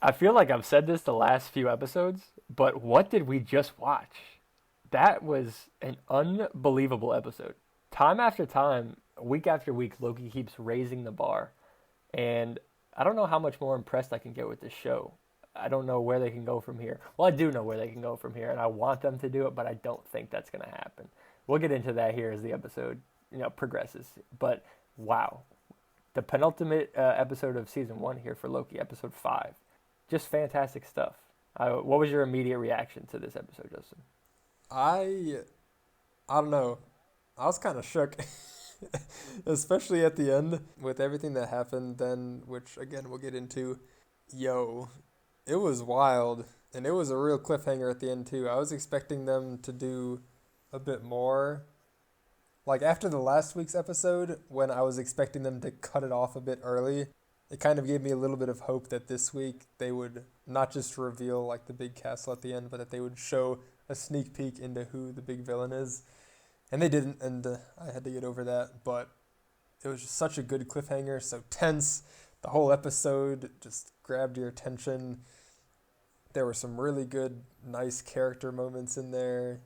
I feel like I've said this the last few episodes, but what did we just watch? That was an unbelievable episode. Time after time, week after week, Loki keeps raising the bar. And I don't know how much more impressed I can get with this show. I don't know where they can go from here. Well, I do know where they can go from here, and I want them to do it, but I don't think that's going to happen. We'll get into that here as the episode, progresses. But wow, the penultimate episode of season 1 here for Loki, episode 5, just fantastic stuff. What was your immediate reaction to this episode, Justin? I don't know. I was kind of shook, especially at the end with everything that happened then, which again we'll get into. Yo, it was wild, and it was a real cliffhanger at the end too. I was expecting them to do a bit more. Like after the last week's episode, when I was expecting them to cut it off a bit early, it kind of gave me a little bit of hope that this week they would not just reveal like the big castle at the end, but that they would show a sneak peek into who the big villain is. And they didn't, and I had to get over that. But it was just such a good cliffhanger, so tense. The whole episode just grabbed your attention. There were some really good, nice character moments in there.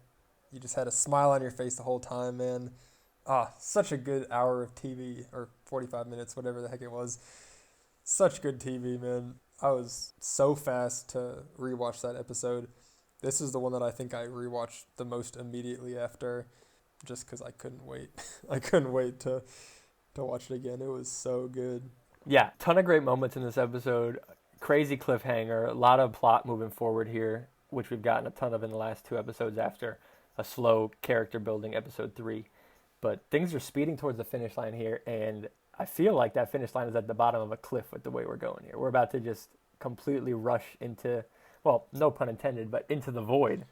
You just had a smile on your face the whole time, man. Such a good hour of TV, or 45 minutes, whatever the heck it was. Such good TV, man. I was so fast to rewatch that episode. This is the one that I think I rewatched the most immediately after, just because I couldn't wait. I couldn't wait to watch it again. It was so good. Yeah, ton of great moments in this episode. Crazy cliffhanger. A lot of plot moving forward here, which we've gotten a ton of in the last 2 episodes after a slow character building episode 3. But things are speeding towards the finish line here, and I feel like that finish line is at the bottom of a cliff with the way we're going here. We're about to just completely rush into, well, no pun intended, but into the void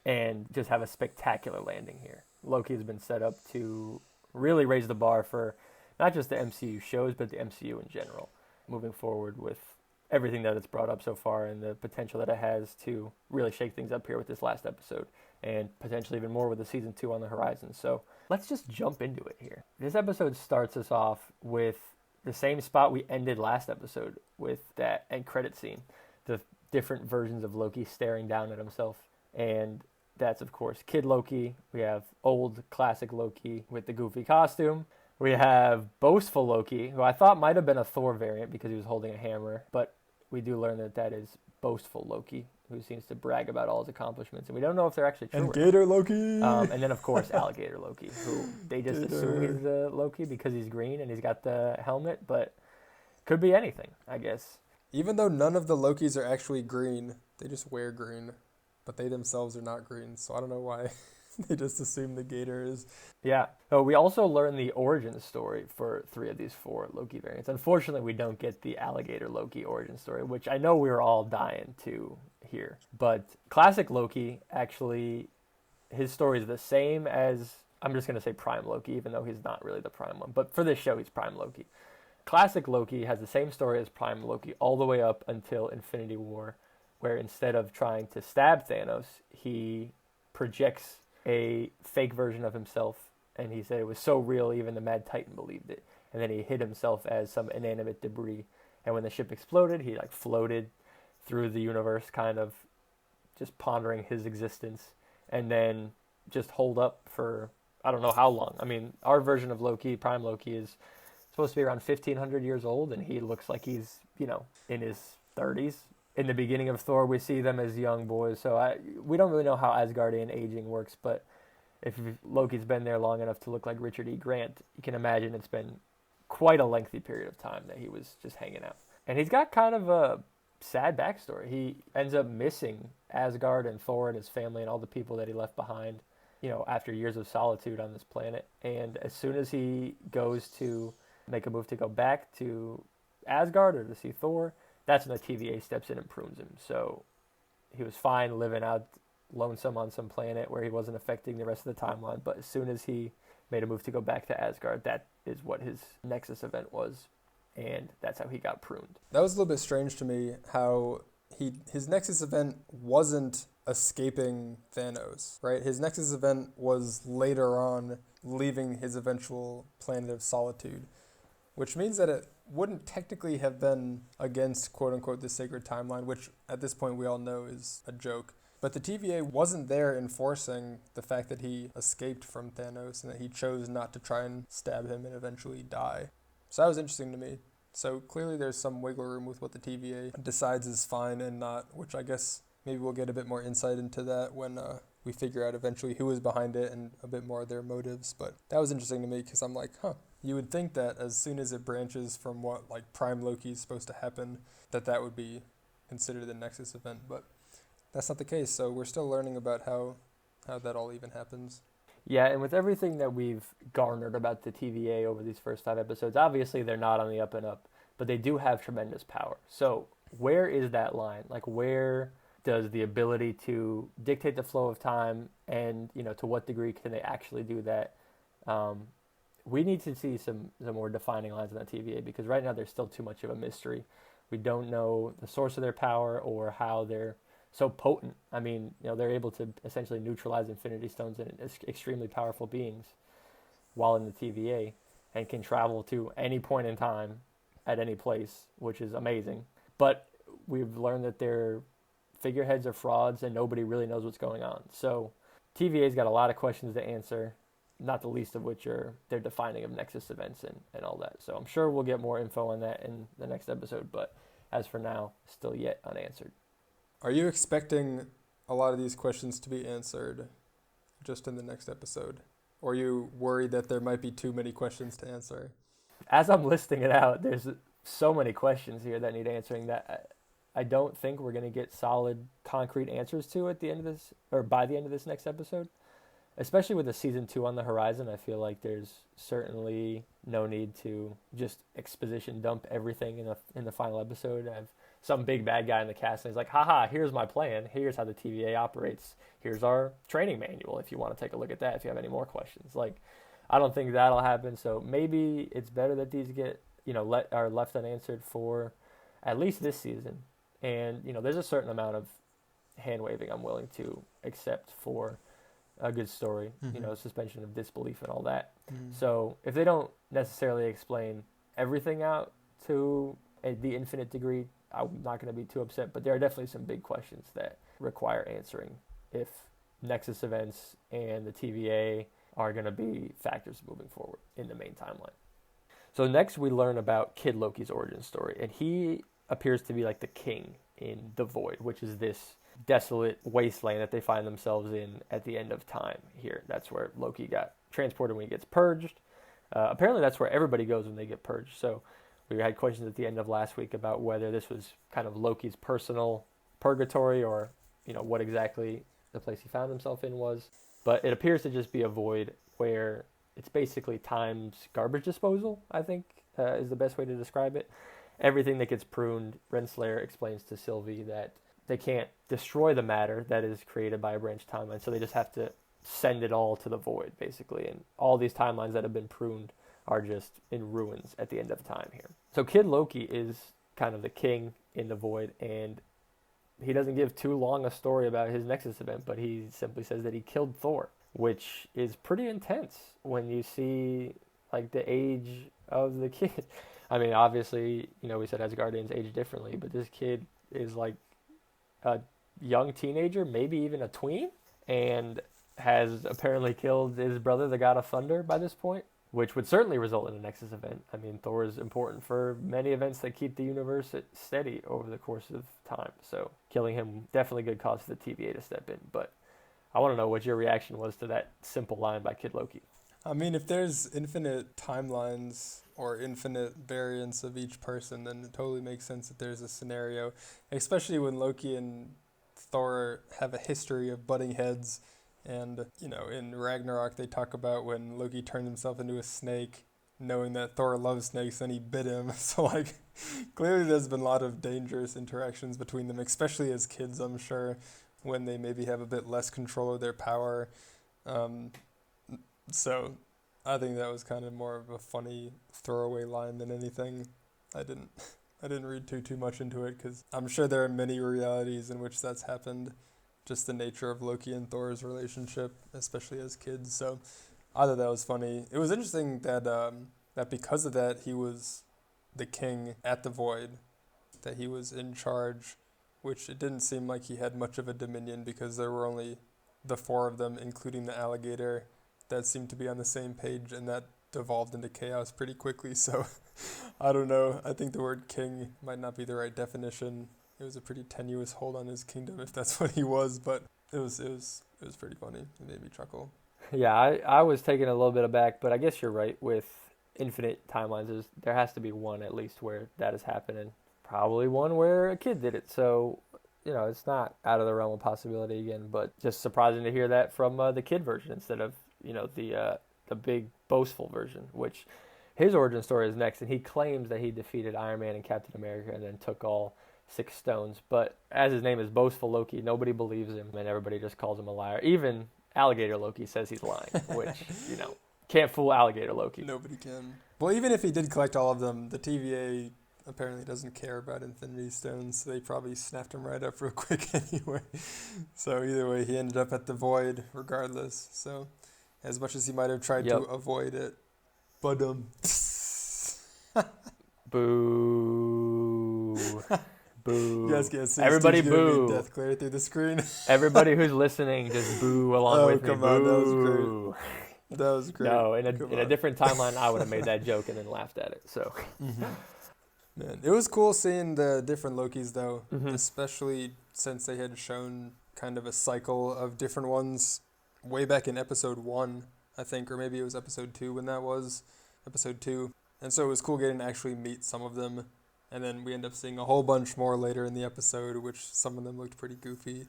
and just have a spectacular landing here. Loki has been set up to really raise the bar for not just the MCU shows, but the MCU in general, moving forward with everything that it's brought up so far and the potential that it has to really shake things up here with this last episode and potentially even more with the season 2 on the horizon. So let's just jump into it here. This episode starts us off with the same spot we ended last episode with that end credit scene, the different versions of Loki staring down at himself. And that's, of course, Kid Loki. We have old classic Loki with the goofy costume. We have boastful Loki, who I thought might have been a Thor variant because he was holding a hammer, but we do learn that is boastful Loki, who seems to brag about all his accomplishments, and we don't know if they're actually true. And Gator Loki! And then, of course, Alligator Loki, who they just assume he's Loki because he's green and he's got the helmet, but could be anything, I guess. Even though none of the Lokis are actually green, they just wear green, but they themselves are not green, so I don't know why. They just assume the Gator is. Yeah. So we also learn the origin story for 3 of these 4 Loki variants. Unfortunately, we don't get the Alligator Loki origin story, which I know we were all dying to hear. But classic Loki, actually, his story is the same as, I'm just going to say Prime Loki, even though he's not really the Prime one. But for this show, he's Prime Loki. Classic Loki has the same story as Prime Loki all the way up until Infinity War, where instead of trying to stab Thanos, he projects a fake version of himself, and he said it was so real even the Mad Titan believed it. And then he hid himself as some inanimate debris, and when the ship exploded, he floated through the universe, kind of just pondering his existence, and then just holed up for I don't know how long. I mean, our version of Loki, Prime Loki, is supposed to be around 1,500 years old, and he looks like he's in his 30s. In the beginning of Thor, we see them as young boys, so we don't really know how Asgardian aging works, but if Loki's been there long enough to look like Richard E. Grant, you can imagine it's been quite a lengthy period of time that he was just hanging out. And he's got kind of a sad backstory. He ends up missing Asgard and Thor and his family and all the people that he left behind, after years of solitude on this planet. And as soon as he goes to make a move to go back to Asgard or to see Thor, that's when the TVA steps in and prunes him. So he was fine living out lonesome on some planet where he wasn't affecting the rest of the timeline. But as soon as he made a move to go back to Asgard, that is what his Nexus event was. And that's how he got pruned. That was a little bit strange to me how his Nexus event wasn't escaping Thanos, right? His Nexus event was later on leaving his eventual planet of solitude. which means that it wouldn't technically have been against quote-unquote the sacred timeline, which at this point we all know is a joke. But the TVA wasn't there enforcing the fact that he escaped from Thanos and that he chose not to try and stab him and eventually die. So that was interesting to me. So clearly there's some wiggle room with what the TVA decides is fine and not, which I guess maybe we'll get a bit more insight into that when we figure out eventually who was behind it and a bit more of their motives. But that was interesting to me because I'm like, you would think that as soon as it branches from what like Prime Loki is supposed to happen, that would be considered the Nexus event. But that's not the case. So we're still learning about how that all even happens. Yeah, and with everything that we've garnered about the TVA over these first 5 episodes, obviously they're not on the up and up, but they do have tremendous power. So where is that line? Like, where does the ability to dictate the flow of time and, to what degree can they actually do that? We need to see some more defining lines in the TVA because right now there's still too much of a mystery. We don't know the source of their power or how they're so potent. I mean, they're able to essentially neutralize Infinity Stones and extremely powerful beings while in the TVA and can travel to any point in time at any place, which is amazing. But we've learned that their figureheads are frauds and nobody really knows what's going on. So TVA's got a lot of questions to answer, not the least of which are their defining of Nexus events and all that. So I'm sure we'll get more info on that in the next episode, but as for now, still yet unanswered. Are you expecting a lot of these questions to be answered just in the next episode? Or are you worried that there might be too many questions to answer? As I'm listing it out, there's so many questions here that need answering that I don't think we're going to get solid, concrete answers to at the end of this, or by the end of this next episode. Especially with the season 2 on the horizon, I feel like there's certainly no need to just exposition dump everything in the final episode. Have some big bad guy in the cast and he's like, haha, here's my plan. Here's how the TVA operates. Here's our training manual if you want to take a look at that if you have any more questions. Like, I don't think that'll happen. So maybe it's better that these get, are left unanswered for at least this season. And, there's a certain amount of hand waving I'm willing to accept for a good story, suspension of disbelief and all that. So if they don't necessarily explain everything out to the infinite degree, I'm not going to be too upset, but there are definitely some big questions that require answering if Nexus events and the TVA are going to be factors moving forward in the main timeline. So next we learn about Kid Loki's origin story, and he appears to be like the king in the Void, which is this desolate wasteland that they find themselves in at the end of time here. That's where Loki got transported when he gets purged. Apparently that's where everybody goes when they get purged. So we had questions at the end of last week about whether this was kind of Loki's personal purgatory or, what exactly the place he found himself in was. But it appears to just be a void where it's basically time's garbage disposal, I think, is the best way to describe it. Everything that gets pruned, Renslayer explains to Sylvie that they can't destroy the matter that is created by a branch timeline, so they just have to send it all to the void, basically. And all these timelines that have been pruned are just in ruins at the end of time here. So Kid Loki is kind of the king in the void, and he doesn't give too long a story about his Nexus event, but he simply says that he killed Thor, which is pretty intense when you see like the age of the kid. I mean, obviously, we said Asgardians age differently, but this kid is like a young teenager, maybe even a tween, and has apparently killed his brother, the God of Thunder, by this point, which would certainly result in a Nexus event. I mean, Thor is important for many events that keep the universe steady over the course of time. So killing him, definitely good cause for the TVA to step in. But I want to know what your reaction was to that simple line by Kid Loki. I mean, if there's infinite timelines or infinite variants of each person, then it totally makes sense that there's a scenario, especially when Loki and Thor have a history of butting heads. And, in Ragnarok, they talk about when Loki turned himself into a snake, knowing that Thor loves snakes, and he bit him. So, clearly there's been a lot of dangerous interactions between them, especially as kids, I'm sure, when they maybe have a bit less control of their power. So I think that was kind of more of a funny throwaway line than anything. I didn't read too much into it because I'm sure there are many realities in which that's happened. Just the nature of Loki and Thor's relationship, especially as kids. So I thought that was funny. It was interesting that that because of that, he was the king at the Void, that he was in charge, which it didn't seem like he had much of a dominion because there were only the four of them, including the alligator, that seemed to be on the same page, and that devolved into chaos pretty quickly. So I don't know. I think the word king might not be the right definition. It was a pretty tenuous hold on his kingdom if that's what he was, but it was pretty funny. It made me chuckle. Yeah, I was taken a little bit aback, but I guess you're right. With infinite timelines, there has to be one at least where that is happening. Probably one where a kid did it. So, it's not out of the realm of possibility again, but just surprising to hear that from the kid version instead of, the big boastful version, which his origin story is next, and he claims that he defeated Iron Man and Captain America and then took all 6 stones. But as his name is Boastful Loki, nobody believes him, and everybody just calls him a liar. Even Alligator Loki says he's lying, which, can't fool Alligator Loki. Nobody can. Well, even if he did collect all of them, the TVA apparently doesn't care about Infinity Stones, so they probably snapped him right up real quick anyway. So either way, he ended up at the Void regardless. So as much as he might have tried to avoid it, but boo. Boo. You guys can't see everybody Steve's boo. Death glare through the screen. Everybody who's listening, just boo along with me. Come Boo. on, that was great. That was great. No, in a different timeline, I would have made that joke and then laughed at it. So, Man, it was cool seeing the different Lokis though, especially since they had shown kind of a cycle of different ones way back in episode 1, I think, or maybe it was episode 2 when that was episode 2. And so it was cool getting to actually meet some of them. And then we end up seeing a whole bunch more later in the episode, which some of them looked pretty goofy.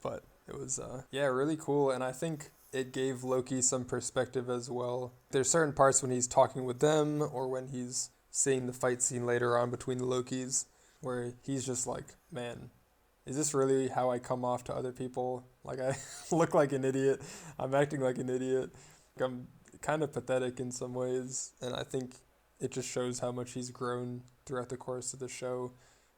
But it was, really cool. And I think it gave Loki some perspective as well. There's certain parts when he's talking with them or when he's seeing the fight scene later on between the Lokis where he's just like, man, is this really how I come off to other people? Like, I look like an idiot. I'm acting like an idiot. I'm kind of pathetic in some ways. And I think it just shows how much he's grown throughout the course of the show.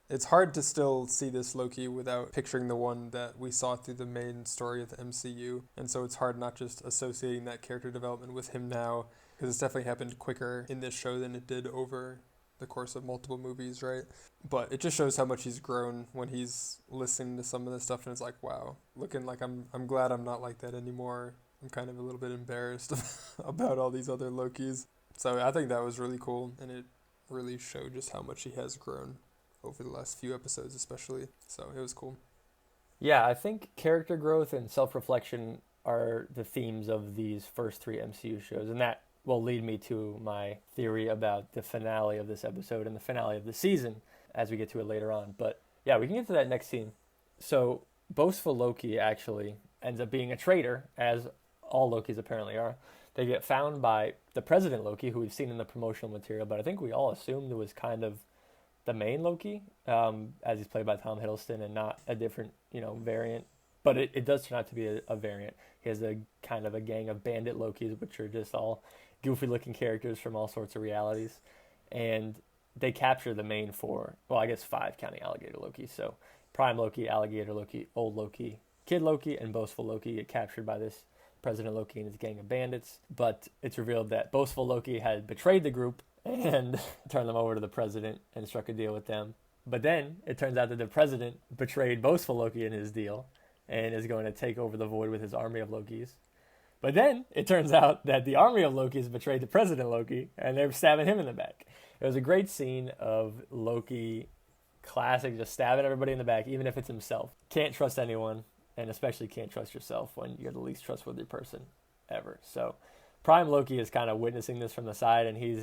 It's hard to still see this Loki without picturing the one that we saw through the main story of the MCU. And so it's hard not just associating that character development with him now, because it's definitely happened quicker in this show than it did over the course of multiple movies, right? But it just shows how much he's grown when he's listening to some of this stuff, and it's like, wow, looking like I'm glad I'm not like that anymore. I'm kind of a little bit embarrassed about all these other Lokis. So I think that was really cool, and it really showed just how much he has grown over the last few episodes especially. So it was cool. Yeah, I think character growth and self-reflection are the themes of these first 3 MCU shows, and that will lead me to my theory about the finale of this episode and the finale of the season as we get to it later on. But yeah, we can get to that next scene. So Boastful Loki actually ends up being a traitor, as all Lokis apparently are. They get found by the President Loki, who we've seen in the promotional material, but I think we all assumed it was kind of the main Loki, as he's played by Tom Hiddleston and not a different, variant. But it does turn out to be a variant. He has a kind of a gang of bandit Lokis, which are just all goofy-looking characters from all sorts of realities. And they capture the main 4, well, I guess 5 counting Alligator Loki. So Prime Loki, Alligator Loki, Old Loki, Kid Loki, and Boastful Loki get captured by this President Loki and his gang of bandits. But it's revealed that Boastful Loki had betrayed the group and turned them over to the president and struck a deal with them. But then it turns out that the president betrayed Boastful Loki in his deal and is going to take over the Void with his army of Lokis. But then it turns out that the army of Lokis betrayed the President Loki, and they're stabbing him in the back. It was a great scene of Loki, classic, just stabbing everybody in the back, even if it's himself. Can't trust anyone, and especially can't trust yourself when you're the least trustworthy person ever. So Prime Loki is kind of witnessing this from the side, and he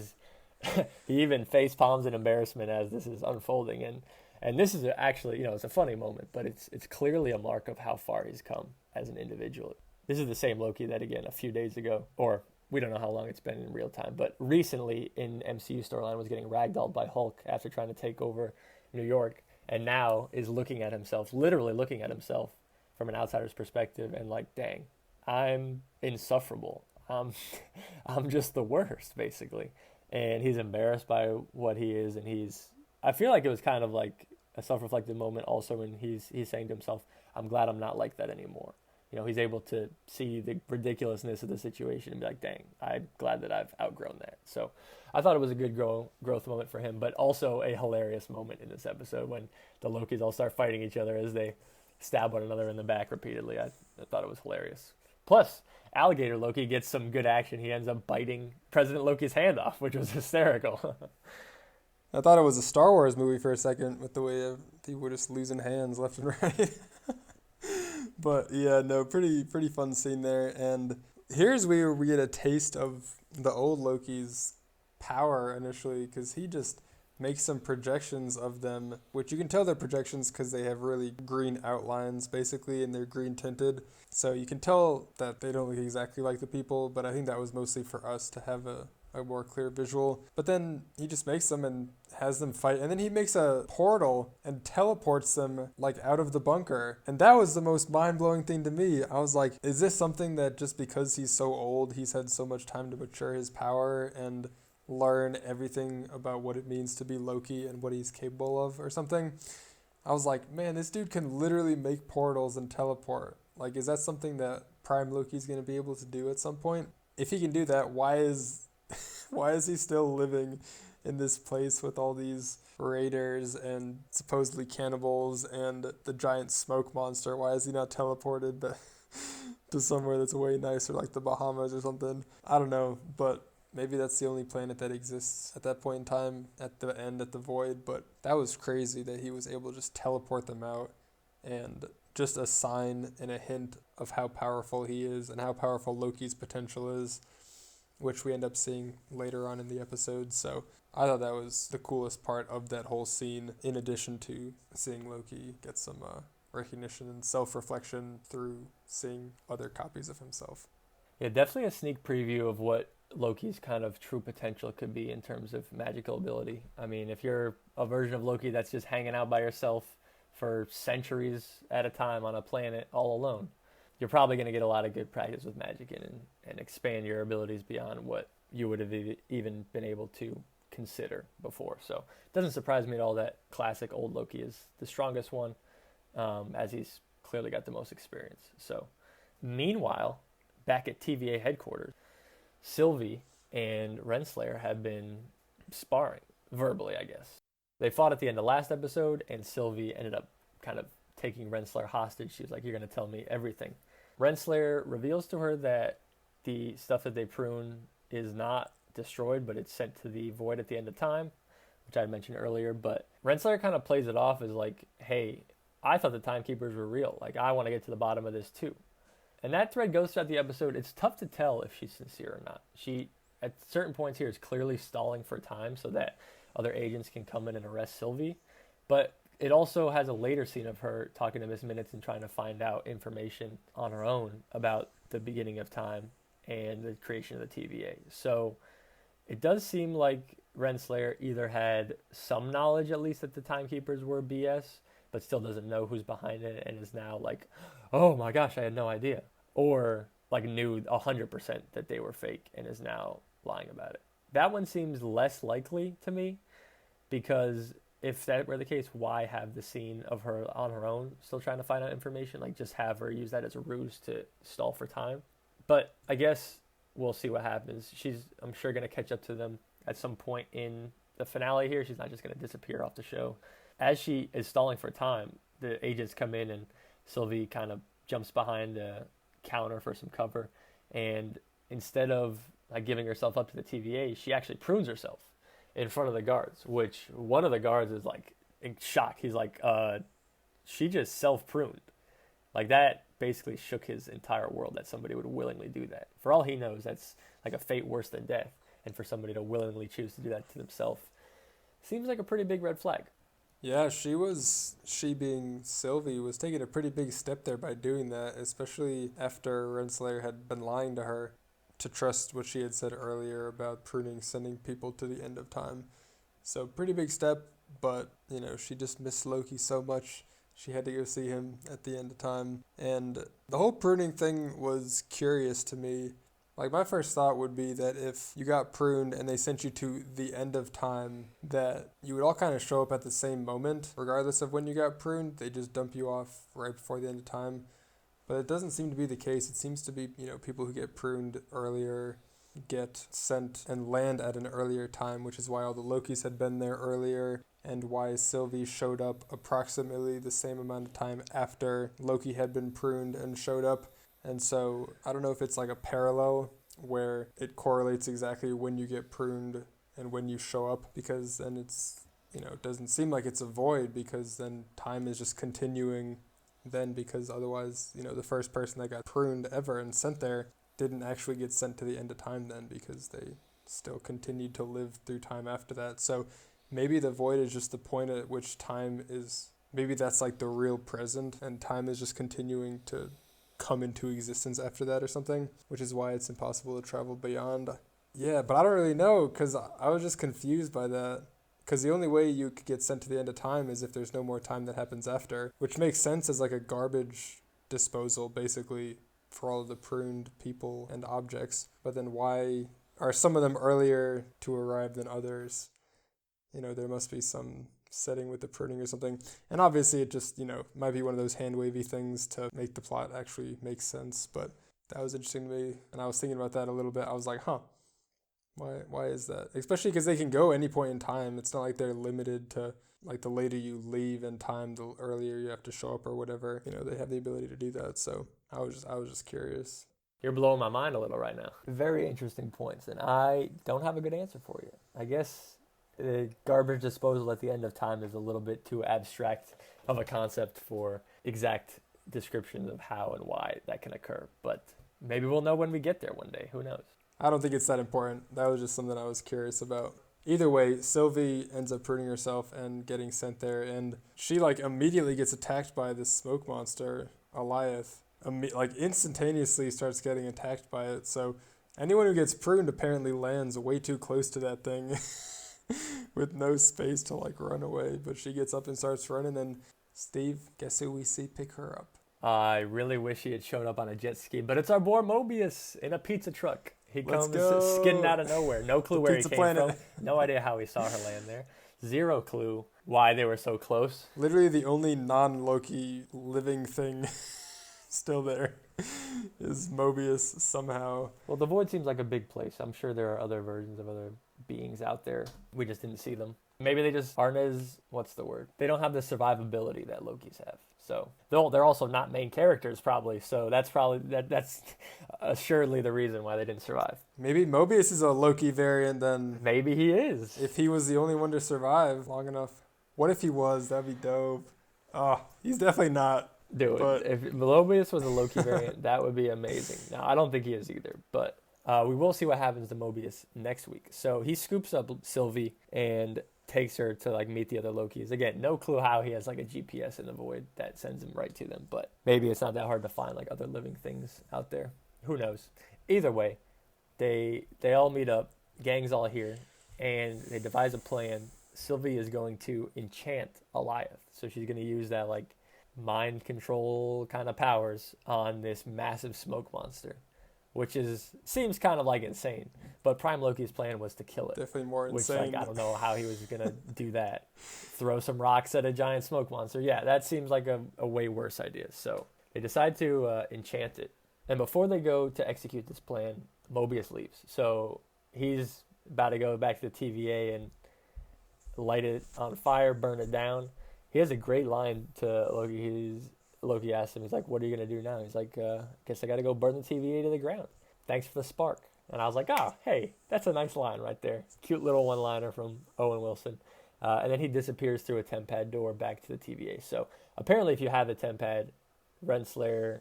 even face palms in embarrassment as this is unfolding. And this is actually, it's a funny moment, but it's clearly a mark of how far he's come as an individual. This is the same Loki that, again, a few days ago, or we don't know how long it's been in real time, but recently in MCU storyline was getting ragdolled by Hulk after trying to take over New York, and now is looking at himself, literally looking at himself from an outsider's perspective and like, dang, I'm insufferable. I'm just the worst, basically. And he's embarrassed by what he is, and I feel like it was kind of like a self-reflective moment also when he's saying to himself, I'm glad I'm not like that anymore. he's able to see the ridiculousness of the situation and be like, dang, I'm glad that I've outgrown that. So I thought it was a good growth moment for him, but also a hilarious moment in this episode when the Lokis all start fighting each other as they stab one another in the back repeatedly. I thought it was hilarious. Plus, Alligator Loki gets some good action. He ends up biting President Loki's hand off, which was hysterical. I thought it was a Star Wars movie for a second with the way people were just losing hands left and right. But yeah, no, pretty fun scene there. And here's where we get a taste of the old Loki's power initially, because he just makes some projections of them, which you can tell they're projections because they have really green outlines basically, and they're green tinted. So you can tell that they don't look exactly like the people, but I think that was mostly for us to have a more clear visual. But then he just makes them and has them fight, and then he makes a portal and teleports them like out of the bunker. And that was the most mind-blowing thing to me. I was like, is this something that just because he's so old, he's had so much time to mature his power and learn everything about what it means to be Loki and what he's capable of or something? I was like, man, this dude can literally make portals and teleport. Like, is that something that Prime Loki's going to be able to do at some point? If he can do that, why is he still living in this place with all these raiders and supposedly cannibals and the giant smoke monster? Why is he not teleported to somewhere that's way nicer, like the Bahamas or something? I don't know, but maybe that's the only planet that exists at that point in time, at the end, at the void. But that was crazy that he was able to just teleport them out, and just a sign and a hint of how powerful he is and how powerful Loki's potential is, which we end up seeing later on in the episode. So I thought that was the coolest part of that whole scene, in addition to seeing Loki get some recognition and self-reflection through seeing other copies of himself. Yeah, definitely a sneak preview of what Loki's kind of true potential could be in terms of magical ability. I mean, if you're a version of Loki that's just hanging out by yourself for centuries at a time on a planet all alone, you're probably going to get a lot of good practice with magic and expand your abilities beyond what you would have even been able to consider before. So it doesn't surprise me at all that classic old Loki is the strongest one, as he's clearly got the most experience. So meanwhile, back at TVA headquarters, Sylvie and Renslayer have been sparring, verbally, I guess. They fought at the end of last episode, and Sylvie ended up kind of taking Renslayer hostage. She was like, you're going to tell me everything. Renslayer reveals to her that the stuff that they prune is not destroyed, but it's sent to the void at the end of time, which I mentioned earlier. But Renslayer kind of plays it off as like, hey, I thought the timekeepers were real. Like, I want to get to the bottom of this too. And that thread goes throughout the episode. It's tough to tell if she's sincere or not. She, at certain points here, is clearly stalling for time so that other agents can come in and arrest Sylvie. But it also has a later scene of her talking to Miss Minutes and trying to find out information on her own about the beginning of time and the creation of the TVA. So it does seem like Renslayer either had some knowledge, at least, that the timekeepers were BS, but still doesn't know who's behind it and is now like, oh my gosh, I had no idea. Or like knew 100% that they were fake and is now lying about it. That one seems less likely to me, because if that were the case, why have the scene of her on her own still trying to find out information? Like, just have her use that as a ruse to stall for time. But I guess we'll see what happens. She's, I'm sure, going to catch up to them at some point in the finale here. She's not just going to disappear off the show. As she is stalling for time, the agents come in and Sylvie kind of jumps behind a counter for some cover. And instead of like giving herself up to the TVA, she actually prunes herself in front of the guards, which one of the guards is like in shock. He's like, she just self-pruned. Like, that basically shook his entire world that somebody would willingly do that. For all he knows, that's like a fate worse than death. And for somebody to willingly choose to do that to themselves seems like a pretty big red flag. Yeah, she being Sylvie was taking a pretty big step there by doing that, especially after Renslayer had been lying to her to trust what she had said earlier about pruning, sending people to the end of time. So pretty big step, but, she just missed Loki so much. She had to go see him at the end of time. And the whole pruning thing was curious to me. Like, my first thought would be that if you got pruned and they sent you to the end of time, that you would all kind of show up at the same moment, regardless of when you got pruned. They just dump you off right before the end of time. But it doesn't seem to be the case. It seems to be, people who get pruned earlier get sent and land at an earlier time, which is why all the Lokis had been there earlier and why Sylvie showed up approximately the same amount of time after Loki had been pruned and showed up. And so I don't know if it's like a parallel where it correlates exactly when you get pruned and when you show up, because then it's, it doesn't seem like it's a void, because then time is just continuing then, because otherwise, the first person that got pruned ever and sent there didn't actually get sent to the end of time then, because they still continued to live through time after that. So maybe the void is just the point at which time is, maybe that's like the real present and time is just continuing to come into existence after that or something, which is why it's impossible to travel beyond. Yeah, but I don't really know, because I was just confused by that. Because the only way you could get sent to the end of time is if there's no more time that happens after, which makes sense as like a garbage disposal, basically, for all of the pruned people and objects. But then why are some of them earlier to arrive than others? There must be some setting with the pruning or something. And obviously it just, might be one of those hand-wavy things to make the plot actually make sense. But that was interesting to me. And I was thinking about that a little bit. I was like, why is that? Especially because they can go any point in time. It's not like they're limited to, like, the later you leave in time, the earlier you have to show up or whatever. They have the ability to do that. So I was just curious. You're blowing my mind a little right now. Very interesting points, and I don't have a good answer for you. I guess garbage disposal at the end of time is a little bit too abstract of a concept for exact descriptions of how and why that can occur. But maybe we'll know when we get there one day. Who knows? I don't think it's that important. That was just something I was curious about. Either way, Sylvie ends up pruning herself and getting sent there, and she immediately gets attacked by this smoke monster, Eliath. Instantaneously starts getting attacked by it. So anyone who gets pruned apparently lands way too close to that thing with no space to run away. But she gets up and starts running, and Steve, guess who we see pick her up? I really wish he had showed up on a jet ski, but it's our boy Mobius in a pizza truck. He comes skidding out of nowhere. No clue where he came from. No idea how he saw her land there. Zero clue why they were so close. Literally the only non-Loki living thing still there is Mobius somehow. Well, the void seems like a big place. I'm sure there are other versions of other beings out there. We just didn't see them. Maybe they just aren't as, what's the word? They don't have the survivability that Lokis have. So they're also not main characters probably. So that's assuredly the reason why they didn't survive. Maybe Mobius is a Loki variant then. Maybe he is. If he was the only one to survive long enough. What if he was? That'd be dope. Oh, he's definitely not. Dude, if Mobius was a Loki variant, that would be amazing. Now, I don't think he is either, but we will see what happens to Mobius next week. So he scoops up Sylvie and takes her to meet the other Lokis. Again, no clue how he has a GPS in the void that sends him right to them, but maybe it's not that hard to find other living things out there. Who knows? Either way, they all meet up, gang's all here, and they devise a plan. Sylvie is going to enchant Eliath. So she's going to use that mind control kind of powers on this massive smoke monster, which seems kind of insane. But Prime Loki's plan was to kill it. Definitely more insane. Which I don't know how he was gonna do that. Throw some rocks at a giant smoke monster. Yeah, that seems like a way worse idea. So they decide to enchant it. And before they go to execute this plan, Mobius leaves. So he's about to go back to the TVA and light it on fire, burn it down. He has a great line to Loki. Loki asks him, he's like, what are you going to do now? He's like, guess I got to go burn the TVA to the ground. Thanks for the spark. And I was like, oh, hey, that's a nice line right there. Cute little one-liner from Owen Wilson. And then he disappears through a TemPad door back to the TVA. So apparently if you have the TemPad, Renslayer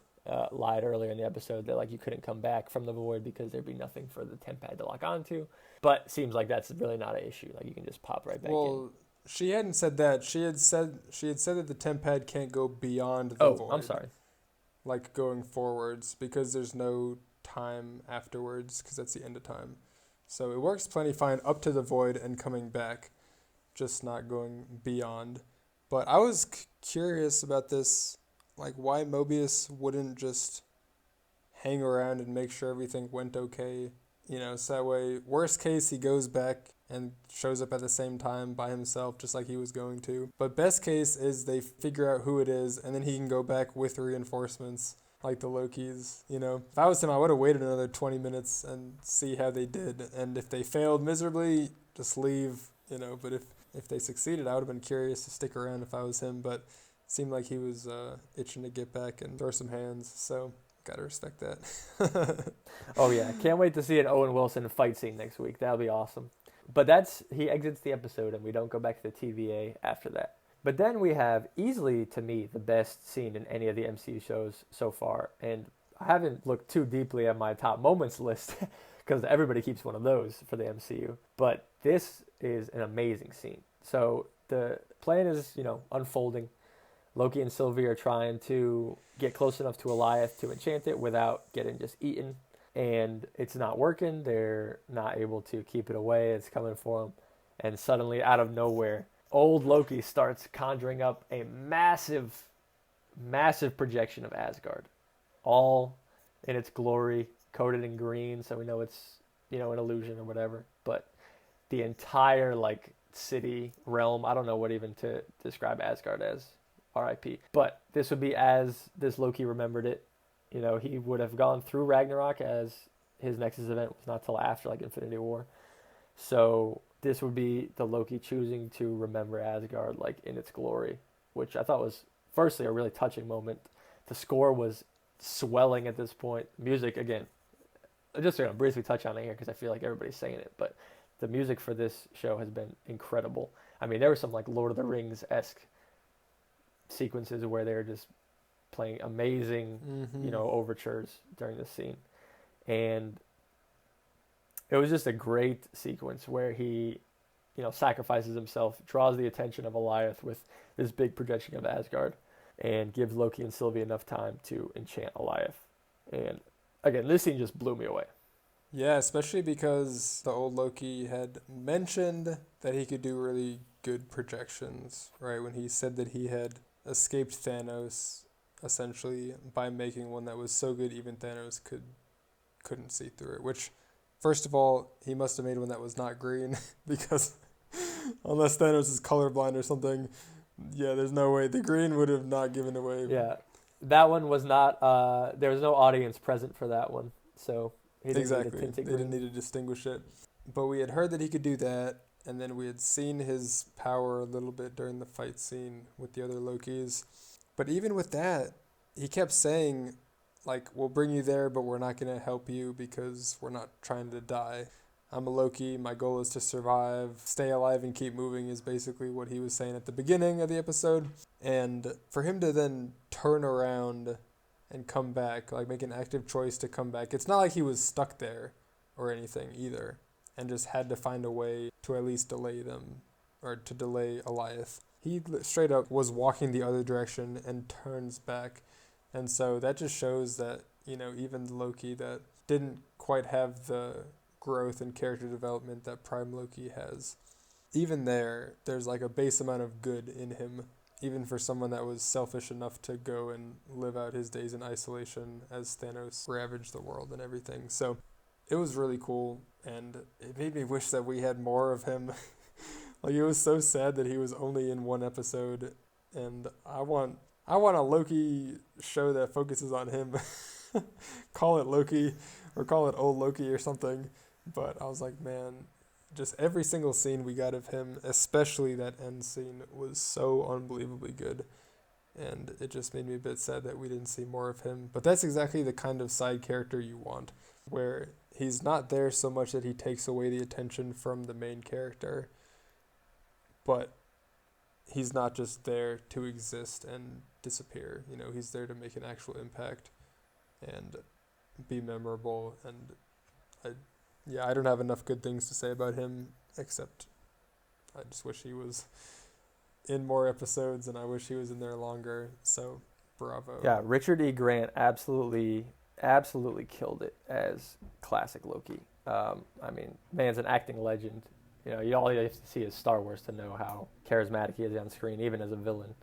lied earlier in the episode that you couldn't come back from the void because there'd be nothing for the TemPad to lock onto. But seems like that's really not an issue. You can just pop right back in. She hadn't said that. She had said that the TemPad can't go beyond the void. Oh, I'm sorry. Going forwards, because there's no time afterwards, because that's the end of time. So it works plenty fine up to the void and coming back, just not going beyond. But I was curious about this, why Mobius wouldn't just hang around and make sure everything went okay. So that way, worst case, he goes back and shows up at the same time by himself, just like he was going to. But best case is they figure out who it is, and then he can go back with reinforcements like the Lokis. If I was him, I would have waited another 20 minutes and see how they did. And if they failed miserably, just leave. But if they succeeded, I would have been curious to stick around if I was him. But it seemed like he was itching to get back and throw some hands. So gotta respect that. Oh yeah, can't wait to see an Owen Wilson fight scene next week. That'll be awesome. But he exits the episode and we don't go back to the TVA after that. But then we have easily, to me, the best scene in any of the MCU shows so far. And I haven't looked too deeply at my top moments list because everybody keeps one of those for the MCU. But this is an amazing scene. So the plan is, unfolding. Loki and Sylvie are trying to get close enough to Eliath to enchant it without getting just eaten. And it's not working. They're not able to keep it away. It's coming for them. And suddenly, out of nowhere, old Loki starts conjuring up a massive, massive projection of Asgard. All in its glory, coated in green, so we know it's, an illusion or whatever. But the entire, city, realm, I don't know what even to describe Asgard as, R.I.P. But this would be as this Loki remembered it. He would have gone through Ragnarok as his Nexus event was not till after, Infinity War. So this would be the Loki choosing to remember Asgard, in its glory, which I thought was, firstly, a really touching moment. The score was swelling at this point. Music, again, just going to briefly touch on it here because I feel like everybody's saying it, but the music for this show has been incredible. I mean, there were some, Lord of the Rings-esque sequences where they're just playing amazing, overtures during this scene. And it was just a great sequence where he, sacrifices himself, draws the attention of Eliath with this big projection of Asgard, and gives Loki and Sylvie enough time to enchant Eliath. And again, this scene just blew me away. Yeah, especially because the old Loki had mentioned that he could do really good projections, right? When he said that he had escaped Thanos, essentially, by making one that was so good even Thanos couldn't see through it. Which, first of all, he must have made one that was not green, because unless Thanos is colorblind or something, yeah, there's no way. The green would have not given away. Yeah, that one was not, there was no audience present for that one, so he didn't need a tinted green. They didn't need to distinguish it. But we had heard that he could do that, and then we had seen his power a little bit during the fight scene with the other Lokis. But even with that, he kept saying, we'll bring you there, but we're not going to help you because we're not trying to die. I'm a Loki. My goal is to survive, stay alive, and keep moving is basically what he was saying at the beginning of the episode. And for him to then turn around and come back, make an active choice to come back, it's not like he was stuck there or anything either, and just had to find a way to at least delay them, or to delay Eliath. He straight up was walking the other direction and turns back. And so that just shows that, even Loki that didn't quite have the growth and character development that Prime Loki has, even there's a base amount of good in him, even for someone that was selfish enough to go and live out his days in isolation as Thanos ravaged the world and everything. So it was really cool, and it made me wish that we had more of him. It was so sad that he was only in one episode, and I want a Loki show that focuses on him. Call it Loki, or call it Old Loki or something. But I was like, man, just every single scene we got of him, especially that end scene, was so unbelievably good. And it just made me a bit sad that we didn't see more of him. But that's exactly the kind of side character you want, where he's not there so much that he takes away the attention from the main character, but he's not just there to exist and disappear. He's there to make an actual impact and be memorable. And I don't have enough good things to say about him, except I just wish he was in more episodes, and I wish he was in there longer. So bravo. Yeah, Richard E. Grant absolutely killed it as classic Loki. Man's an acting legend. All you have to see is Star Wars to know how charismatic he is on screen, even as a villain.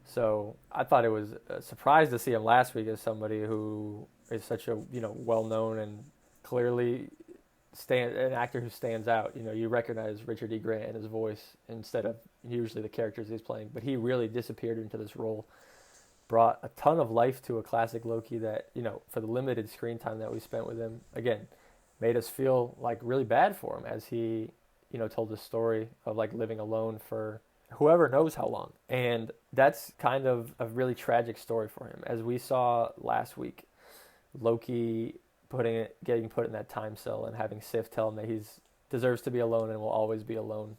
So I thought it was a surprise to see him last week as somebody who is such a well-known and clearly an actor who stands out. You recognize Richard E. Grant and his voice instead of usually the characters he's playing. But he really disappeared into this role brought a ton of life to a classic Loki that, for the limited screen time that we spent with him, again, made us feel like really bad for him as he, told the story of like living alone for whoever knows how long. And that's kind of a really tragic story for him. As we saw last week, Loki getting put in that time cell and having Sif tell him that he's deserves to be alone and will always be alone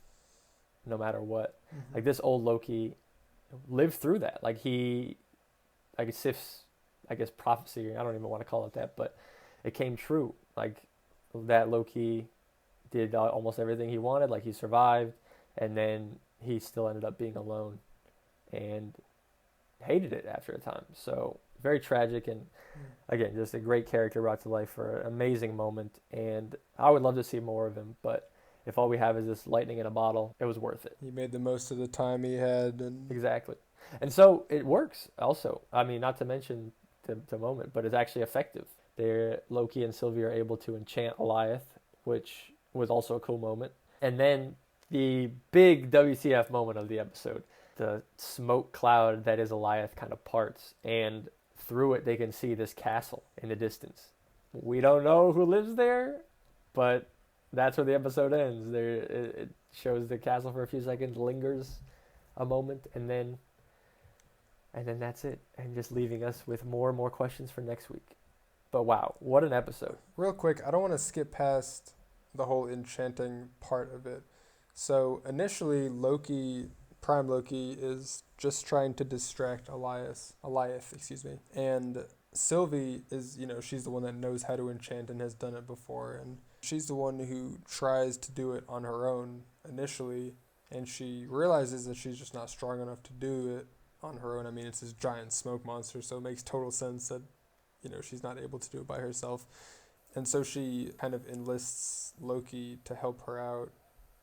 no matter what. Mm-hmm. Like this old Loki lived through that. Sif's, prophecy, I don't even want to call it that, but it came true. Like that Loki did almost everything he wanted, like he survived, and then he still ended up being alone and hated it after a time. So very tragic, and again, just a great character brought to life for an amazing moment, and I would love to see more of him, but if all we have is this lightning in a bottle, it was worth it. He made the most of the time he had. Exactly. And so it works also. I mean, not to mention the moment, but it's actually effective. Loki and Sylvie are able to enchant Eliath, which was also a cool moment. And then the big WTF moment of the episode, the smoke cloud that is Eliath kind of parts, and through it they can see this castle in the distance. We don't know who lives there, but that's where the episode ends. It shows the castle for a few seconds, lingers a moment, and then that's it. And just leaving us with more and more questions for next week. But wow, what an episode. Real quick, I don't want to skip past the whole enchanting part of it. So initially, Prime Loki is just trying to distract Eliath, and Sylvie is, she's the one that knows how to enchant and has done it before, and she's the one who tries to do it on her own initially, and she realizes that she's just not strong enough to do it on her own. I mean, it's this giant smoke monster, so it makes total sense that, she's not able to do it by herself. And so she kind of enlists Loki to help her out.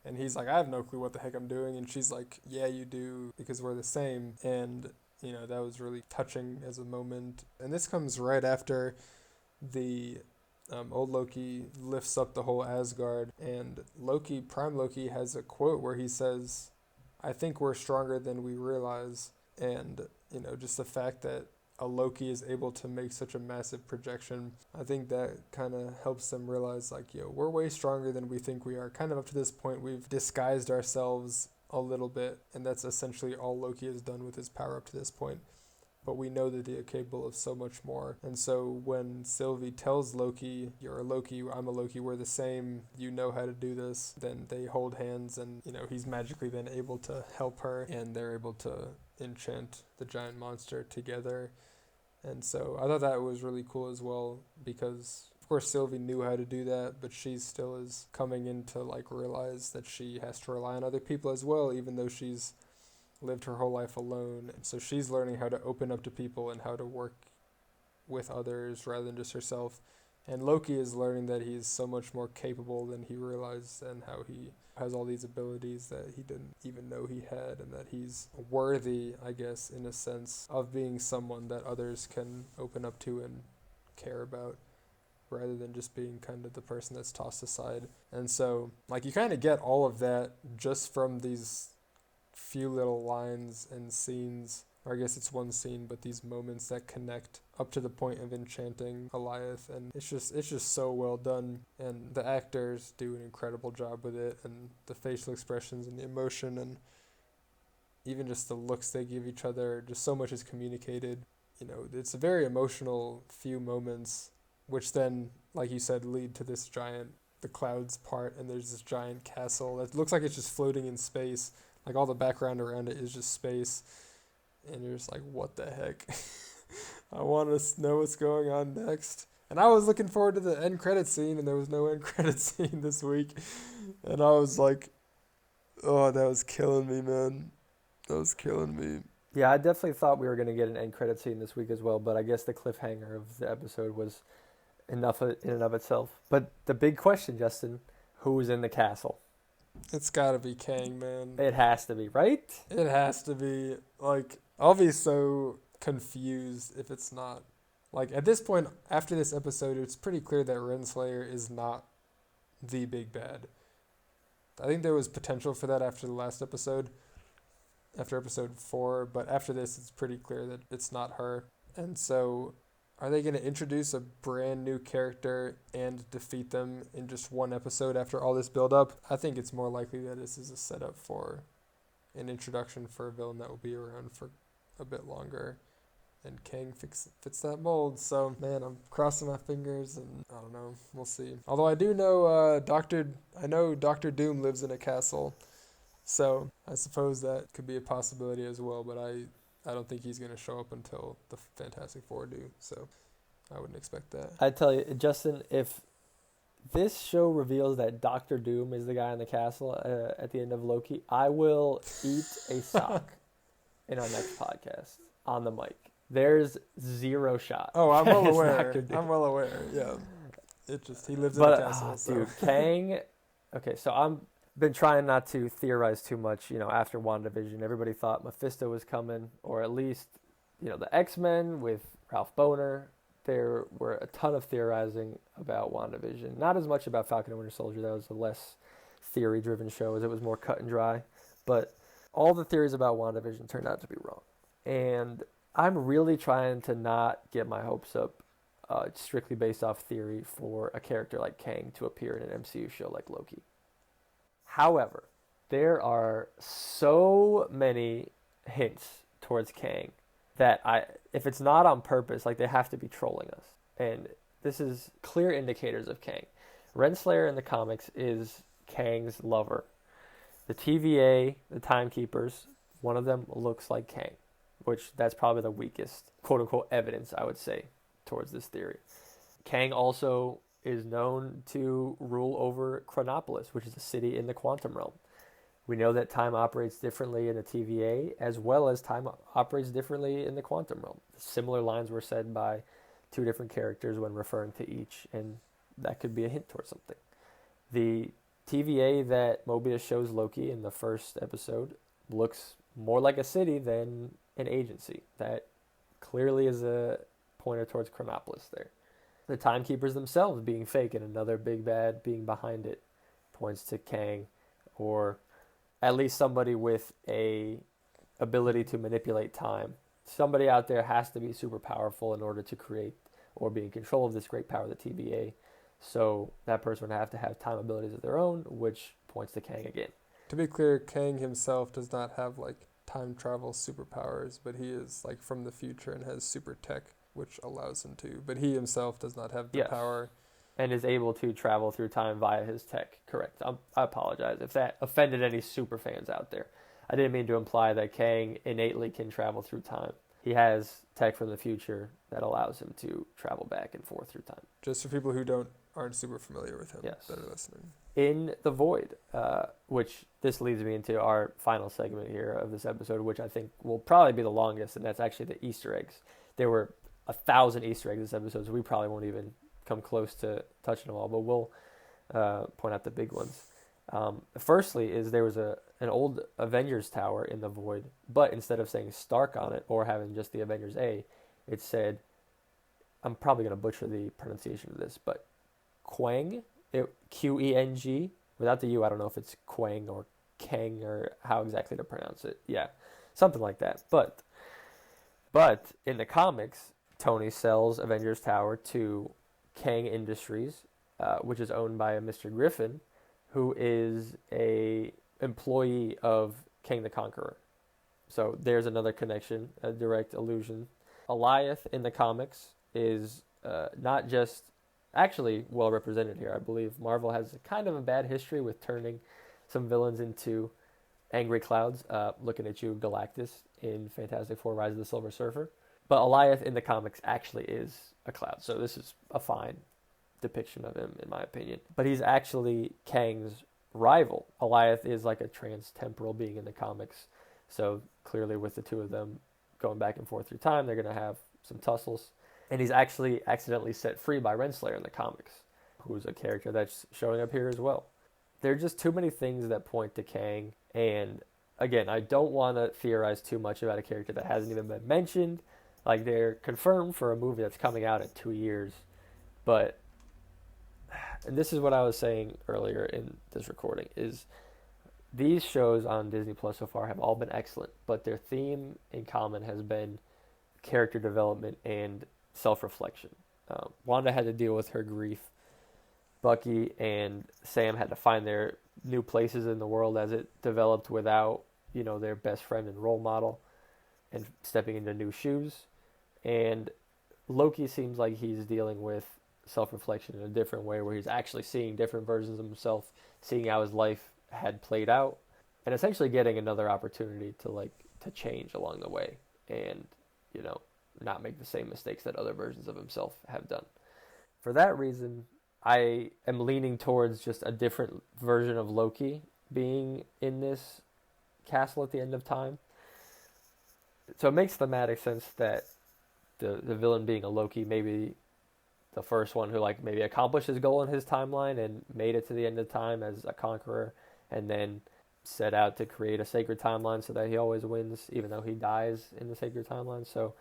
And he's like, I have no clue what the heck I'm doing. And she's like, yeah, you do, because we're the same. And, that was really touching as a moment. And this comes right after the old Loki lifts up the whole Asgard. And Prime Loki, has a quote where he says, I think we're stronger than we realize. And, just the fact that a Loki is able to make such a massive projection, I think that kind of helps them realize, like, we're way stronger than we think we are. Kind of up to this point, we've disguised ourselves a little bit, and that's essentially all Loki has done with his power up to this point. But we know that they are capable of so much more. And so when Sylvie tells Loki, you're a Loki, I'm a Loki, we're the same, you know how to do this, then they hold hands, and, he's magically then able to help her, and they're able to enchant the giant monster together. And so I thought that was really cool as well, because of course Sylvie knew how to do that, but she still is coming in to realize that she has to rely on other people as well, even though she's lived her whole life alone. And so she's learning how to open up to people and how to work with others rather than just herself. And Loki is learning that he's so much more capable than he realized, and how he has all these abilities that he didn't even know he had, and that he's worthy, I guess, in a sense, of being someone that others can open up to and care about, rather than just being kind of the person that's tossed aside. And so, you kind of get all of that just from these few little lines and scenes, or I guess it's one scene, but these moments that connect up to the point of enchanting Eliath, and it's just so well done, and the actors do an incredible job with it, and the facial expressions and the emotion, and even just the looks they give each other, just so much is communicated. It's a very emotional few moments, which then, like you said, lead to the clouds part, and there's this giant castle that looks like it's just floating in space. All the background around it is just space. And you're just like, what the heck? I want to know what's going on next. And I was looking forward to the end credit scene, and there was no end credit scene this week. And I was like, oh, that was killing me, man. That was killing me. Yeah, I definitely thought we were going to get an end credit scene this week as well, but I guess the cliffhanger of the episode was enough in and of itself. But the big question, Justin, who's in the castle? It's got to be Kang, man. It has to be, right? It has to be. I'll be so confused if it's not. At this point, after this episode, it's pretty clear that Renslayer is not the big bad. I think there was potential for that after the last episode, after episode 4, but after this, it's pretty clear that it's not her. And so, are they going to introduce a brand new character and defeat them in just one episode after all this build up? I think it's more likely that this is a setup for an introduction for a villain that will be around for a bit longer. And Kang fits that mold. So, man, I'm crossing my fingers, and I don't know. We'll see. Although I do know Doctor Doom lives in a castle. So I suppose that could be a possibility as well, but I don't think he's going to show up until the Fantastic Four do, so I wouldn't expect that. I tell you, Justin, if this show reveals that Doctor Doom is the guy in the castle at the end of Loki, I will eat a sock in our next podcast on the mic. There's zero shot. Oh, I'm well aware. I'm well aware, yeah. He lives in a castle. So. Dude, Kang, okay, so I'm been trying not to theorize too much, after WandaVision. Everybody thought Mephisto was coming, or at least, the X-Men with Ralph Bohner. There were a ton of theorizing about WandaVision. Not as much about Falcon and Winter Soldier. That was a less theory-driven show, as it was more cut and dry. But all the theories about WandaVision turned out to be wrong. And I'm really trying to not get my hopes up strictly based off theory for a character like Kang to appear in an MCU show like Loki. However, there are so many hints towards Kang that if it's not on purpose, they have to be trolling us. And this is clear indicators of Kang. Renslayer in the comics is Kang's lover. The TVA, the Timekeepers, one of them looks like Kang, which that's probably the weakest, quote-unquote, evidence, I would say, towards this theory. Kang also is known to rule over Chronopolis, which is a city in the quantum realm. We know that time operates differently in the TVA, as well as time operates differently in the quantum realm. Similar lines were said by two different characters when referring to each, and that could be a hint towards something. The TVA that Mobius shows Loki in the first episode looks more like a city than an agency. That clearly is a pointer towards Chronopolis there. The Timekeepers themselves being fake and another big bad being behind it points to Kang, or at least somebody with a ability to manipulate time. Somebody out there has to be super powerful in order to create or be in control of this great power, the TVA. So that person would have to have time abilities of their own, which points to Kang again. To be clear, Kang himself does not have time travel superpowers, but he is from the future and has super tech, which allows him to. But he himself does not have the power. And is able to travel through time via his tech. Correct. I apologize if that offended any super fans out there. I didn't mean to imply that Kang innately can travel through time. He has tech from the future that allows him to travel back and forth through time. Just for people who aren't super familiar with him that are listening. In the Void, which this leads me into our final segment here of this episode, which I think will probably be the longest, and that's actually the Easter eggs. There were 1,000 Easter eggs this episode, so we probably won't even come close to touching them all, but we'll point out the big ones. Firstly is there was an old Avengers tower in the Void, but instead of saying Stark on it or having just the Avengers A, it said, I'm probably going to butcher the pronunciation of this, but Quang, Qeng, without the U, I don't know if it's Quang or Kang or how exactly to pronounce it. Yeah, something like that. But in the comics, Tony sells Avengers Tower to Kang Industries, which is owned by a Mr. Griffin, who is a employee of Kang the Conqueror. So there's another connection, a direct allusion. Alioth in the comics is not just actually well represented here. I believe Marvel has kind of a bad history with turning some villains into angry clouds. Looking at you, Galactus, in Fantastic Four: Rise of the Silver Surfer. But Alioth in the comics actually is a cloud, so this is a fine depiction of him, in my opinion. But he's actually Kang's rival. Alioth is like a trans-temporal being in the comics, so clearly with the two of them going back and forth through time, they're going to have some tussles. And he's actually accidentally set free by Renslayer in the comics, who's a character that's showing up here as well. There are just too many things that point to Kang, and again, I don't want to theorize too much about a character that hasn't even been mentioned. They're confirmed for a movie that's coming out in 2 years, but, and this is what I was saying earlier in this recording, is these shows on Disney Plus so far have all been excellent, but their theme in common has been character development and self-reflection. Wanda had to deal with her grief. Bucky and Sam had to find their new places in the world as it developed without, their best friend and role model and stepping into new shoes. And Loki seems like he's dealing with self-reflection in a different way where he's actually seeing different versions of himself, seeing how his life had played out, and essentially getting another opportunity to change along the way and, you know, not make the same mistakes that other versions of himself have done. For that reason, I am leaning towards just a different version of Loki being in this castle at the end of time. So it makes thematic sense that the villain being a Loki, maybe the first one who maybe accomplished his goal in his timeline and made it to the end of time as a conqueror, and then set out to create a sacred timeline so that he always wins, even though he dies in the sacred timeline. So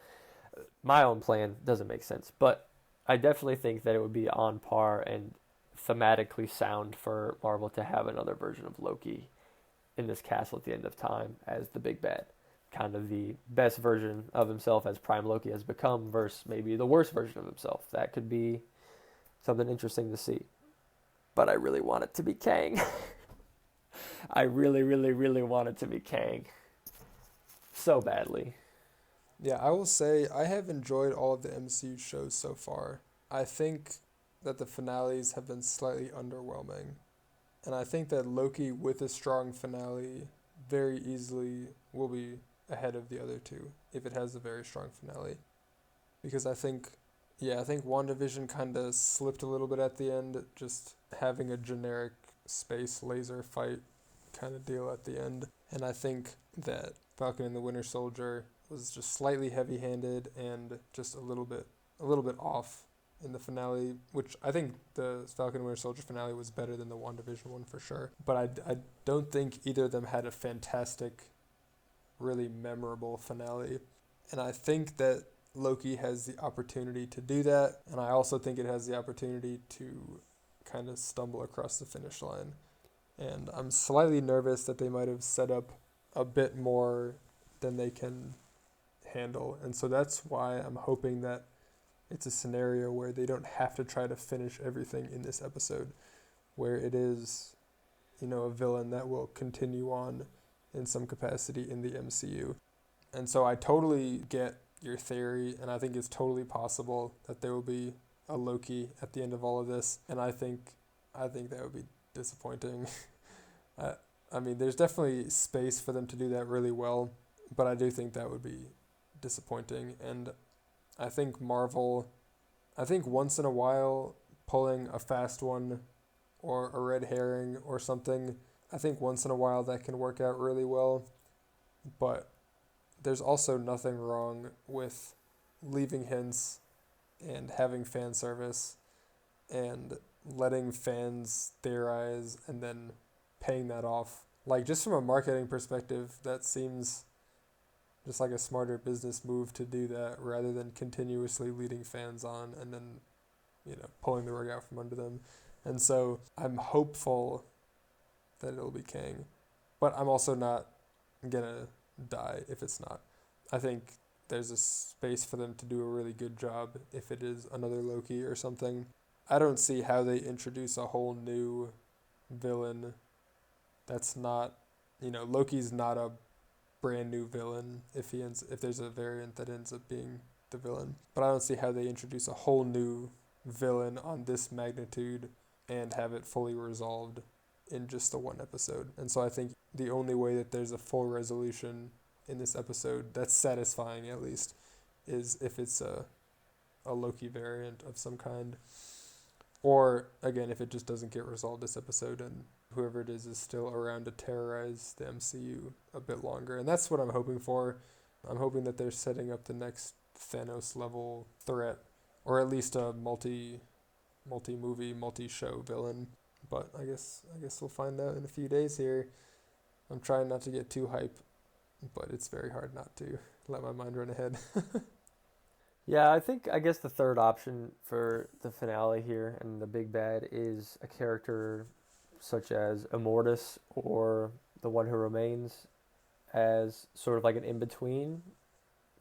my own plan doesn't make sense, but I definitely think that it would be on par and thematically sound for Marvel to have another version of Loki in this castle at the end of time as the big bad. Kind of the best version of himself as Prime Loki has become versus maybe the worst version of himself. That could be something interesting to see. But I really want it to be Kang. I really, really, really want it to be Kang. So badly. Yeah, I will say I have enjoyed all of the MCU shows so far. I think that the finales have been slightly underwhelming. And I think that Loki, with a strong finale, very easily will be ahead of the other two if it has a very strong finale. Because I think WandaVision kind of slipped a little bit at the end, just having a generic space laser fight kind of deal at the end. And I think that Falcon and the Winter Soldier was just slightly heavy-handed and just a little bit off in the finale, which I think the Falcon and Winter Soldier finale was better than the WandaVision one for sure. But I don't think either of them had a fantastic, really memorable finale. And I think that Loki has the opportunity to do that, and I also think it has the opportunity to kind of stumble across the finish line. And I'm slightly nervous that they might have set up a bit more than they can handle. And so that's why I'm hoping that it's a scenario where they don't have to try to finish everything in this episode, where it is, a villain that will continue on in some capacity in the MCU. And so I totally get your theory, and I think it's totally possible that there will be a Loki at the end of all of this, and I think that would be disappointing. I mean, there's definitely space for them to do that really well, but I do think that would be disappointing. And I think once in a while, pulling a fast one or a red herring or something, I think once in a while that can work out really well. But there's also nothing wrong with leaving hints and having fan service and letting fans theorize and then paying that off. Just from a marketing perspective, that seems just like a smarter business move to do that rather than continuously leading fans on and then, pulling the rug out from under them. And so I'm hopeful that it'll be Kang, but I'm also not gonna die if it's not. I think there's a space for them to do a really good job if it is another Loki or something. I don't see how they introduce a whole new villain that's not, Loki's not a brand new villain if there's a variant that ends up being the villain. But I don't see how they introduce a whole new villain on this magnitude and have it fully resolved in just the one episode. And so I think the only way that there's a full resolution in this episode that's satisfying at least is if it's a Loki variant of some kind. Or again, if it just doesn't get resolved this episode and whoever it is still around to terrorize the MCU a bit longer. And that's what I'm hoping for. I'm hoping that they're setting up the next Thanos level threat, or at least a multi-movie, multi-show villain. But I guess we'll find out in a few days here. I'm trying not to get too hype, but it's very hard not to let my mind run ahead. Yeah, I guess the third option for the finale here and the big bad is a character such as Immortus or The One Who Remains as sort of like an in between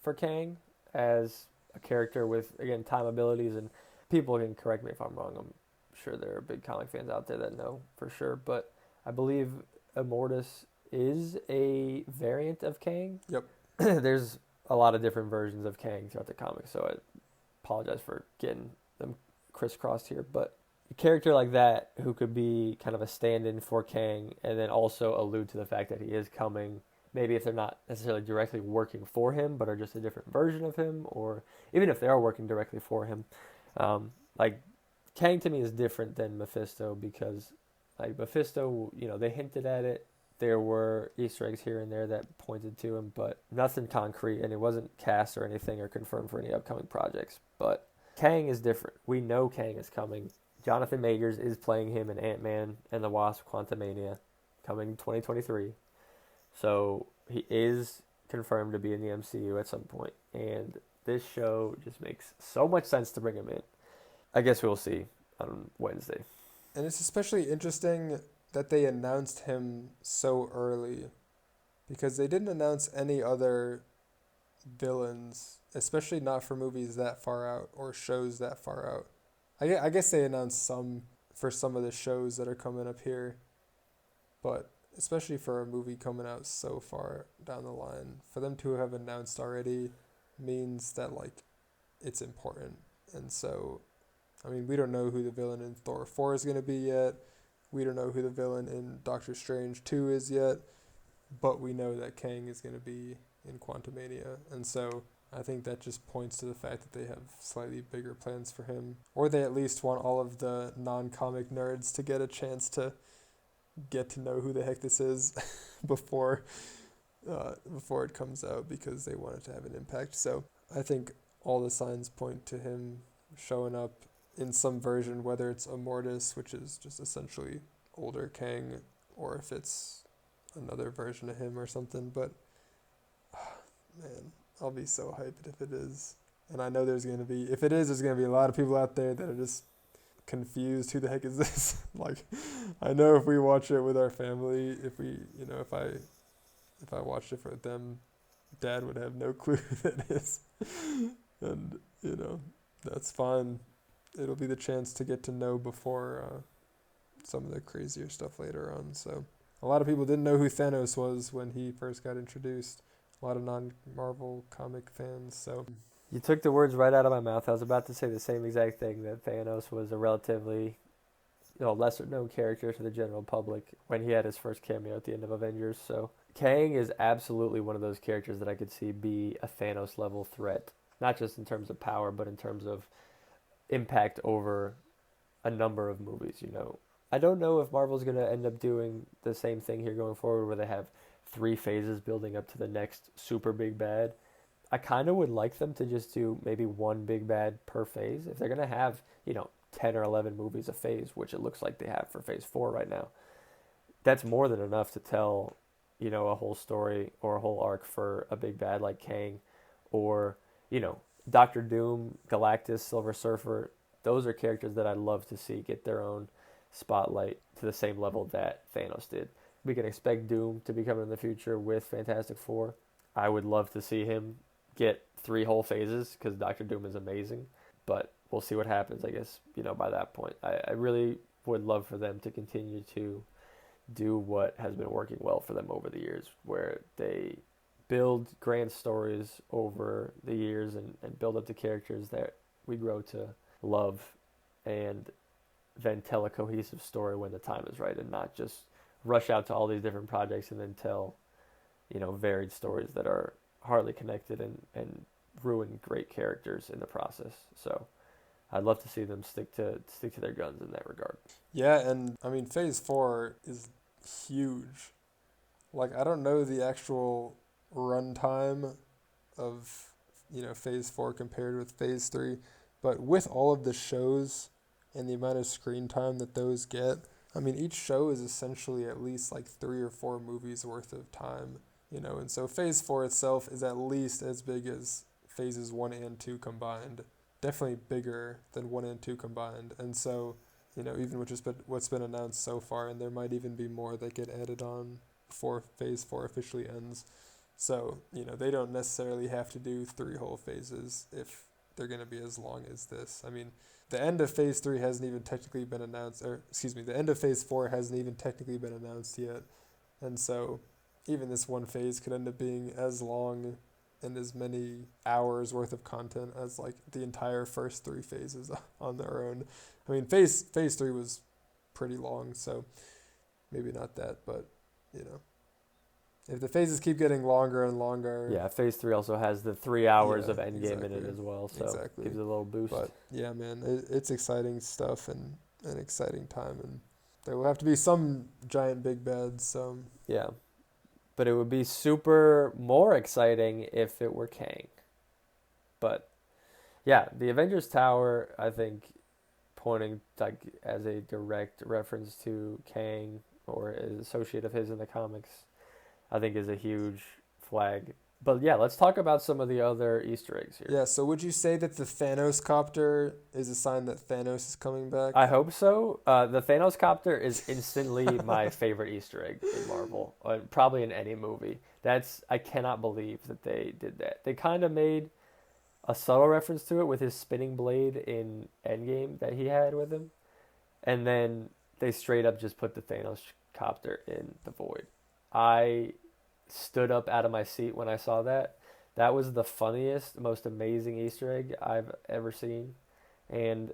for Kang, as a character with, again, time abilities. And people can correct me if I'm wrong. I'm sure there are big comic fans out there that know for sure. But I believe Immortus is a variant of Kang. Yep. There's a lot of different versions of Kang throughout the comics, so I apologize for getting them crisscrossed here. But a character like that who could be kind of a stand-in for Kang and then also allude to the fact that he is coming, maybe if they're not necessarily directly working for him but are just a different version of him, or even if they are working directly for him. Like, Kang to me is different than Mephisto because, like, Mephisto, they hinted at it. There were Easter eggs here and there that pointed to him, but nothing concrete, and it wasn't cast or anything or confirmed for any upcoming projects. But Kang is different. We know Kang is coming. Jonathan Majors is playing him in Ant-Man and the Wasp: Quantumania, coming 2023. So he is confirmed to be in the MCU at some point, and this show just makes so much sense to bring him in. I guess we'll see on Wednesday. And it's especially interesting that they announced him so early, because they didn't announce any other villains, especially not for movies that far out or shows that far out. I guess they announced some for some of the shows that are coming up here, but especially for a movie coming out so far down the line, for them to have announced already means that, like, it's important. And so, I mean, we don't know who the villain in Thor 4 is going to be yet. We don't know who the villain in Doctor Strange 2 is yet, but we know that Kang is going to be in Quantumania. And so I think that just points to the fact that they have slightly bigger plans for him, or they at least want all of the non-comic nerds to get a chance to get to know who the heck this is before it comes out, because they want it to have an impact. So I think all the signs point to him showing up in some version, whether it's Immortus, which is just essentially older Kang, or if it's another version of him or something. But man, I'll be so hyped if it is. And I know if it is, there's going to be a lot of people out there that are just confused. Who the heck is this? Like, I know if we watch it with our family, if I watched it for them, Dad would have no clue who that is. And, that's fine. It'll be the chance to get to know before some of the crazier stuff later on. So a lot of people didn't know who Thanos was when he first got introduced. A lot of non-Marvel comic fans. So You took the words right out of my mouth. I was about to say the same exact thing, that Thanos was a relatively lesser known character to the general public when he had his first cameo at the end of Avengers. So Kang is absolutely one of those characters that I could see be a Thanos level threat, not just in terms of power, but in terms of impact over a number of movies. I don't know if Marvel's going to end up doing the same thing here going forward, where they have 3 phases building up to the next super big bad. I kind of would like them to just do maybe one big bad per phase. If they're going to have, 10 or 11 movies a phase, which it looks like they have for phase 4 right now, that's more than enough to tell, a whole story or a whole arc for a big bad like Kang, or, Doctor Doom, Galactus, Silver Surfer. Those are characters that I'd love to see get their own spotlight to the same level that Thanos did. We can expect Doom to be coming in the future with Fantastic Four. I would love to see him get 3 whole phases, because Doctor Doom is amazing. But we'll see what happens, I guess, by that point. I really would love for them to continue to do what has been working well for them over the years, where they build grand stories over the years and build up the characters that we grow to love, and then tell a cohesive story when the time is right, and not just rush out to all these different projects and then tell, varied stories that are hardly connected and ruin great characters in the process. So I'd love to see them stick to their guns in that regard. yeah, and I mean, phase 4 is huge. Like, I don't know the actual runtime of phase 4 compared with phase 3, but with all of the shows and the amount of screen time that those get, I mean, each show is essentially at least like 3 or 4 movies worth of time, and so phase 4 itself is at least as big as phases 1 and 2 combined, definitely bigger than 1 and 2 combined. And so, even with just what's been announced so far, and there might even be more that get added on before Phase 4 officially ends. So, they don't necessarily have to do 3 whole phases if they're going to be as long as this. I mean, the end of Phase 3 hasn't even technically been announced, or excuse me, the end of Phase 4 hasn't even technically been announced yet. And so even this one phase could end up being as long and as many hours worth of content as like the entire first 3 phases on their own. I mean, phase 3 was pretty long, so maybe not that, but if the phases keep getting longer and longer. Yeah, Phase 3 also has the 3 hours of endgame in it as well, so gives it a little boost. But yeah, man, it's exciting stuff and an exciting time, and there will have to be some giant big bads. So yeah, but it would be super more exciting if it were Kang. But yeah, the Avengers Tower, I think, pointing like as a direct reference to Kang or an associate of his in the comics, I think is a huge flag. But yeah, let's talk about some of the other Easter eggs here. Yeah, so would you say that the Thanos copter is a sign that Thanos is coming back? I hope so. The Thanos copter is instantly my favorite Easter egg in Marvel, probably in any movie. I cannot believe that they did that. They kind of made a subtle reference to it with his spinning blade in Endgame that he had with him. And then they straight up just put the Thanos copter in the void. I stood up out of my seat when I saw that. That was the funniest, most amazing Easter egg I've ever seen. And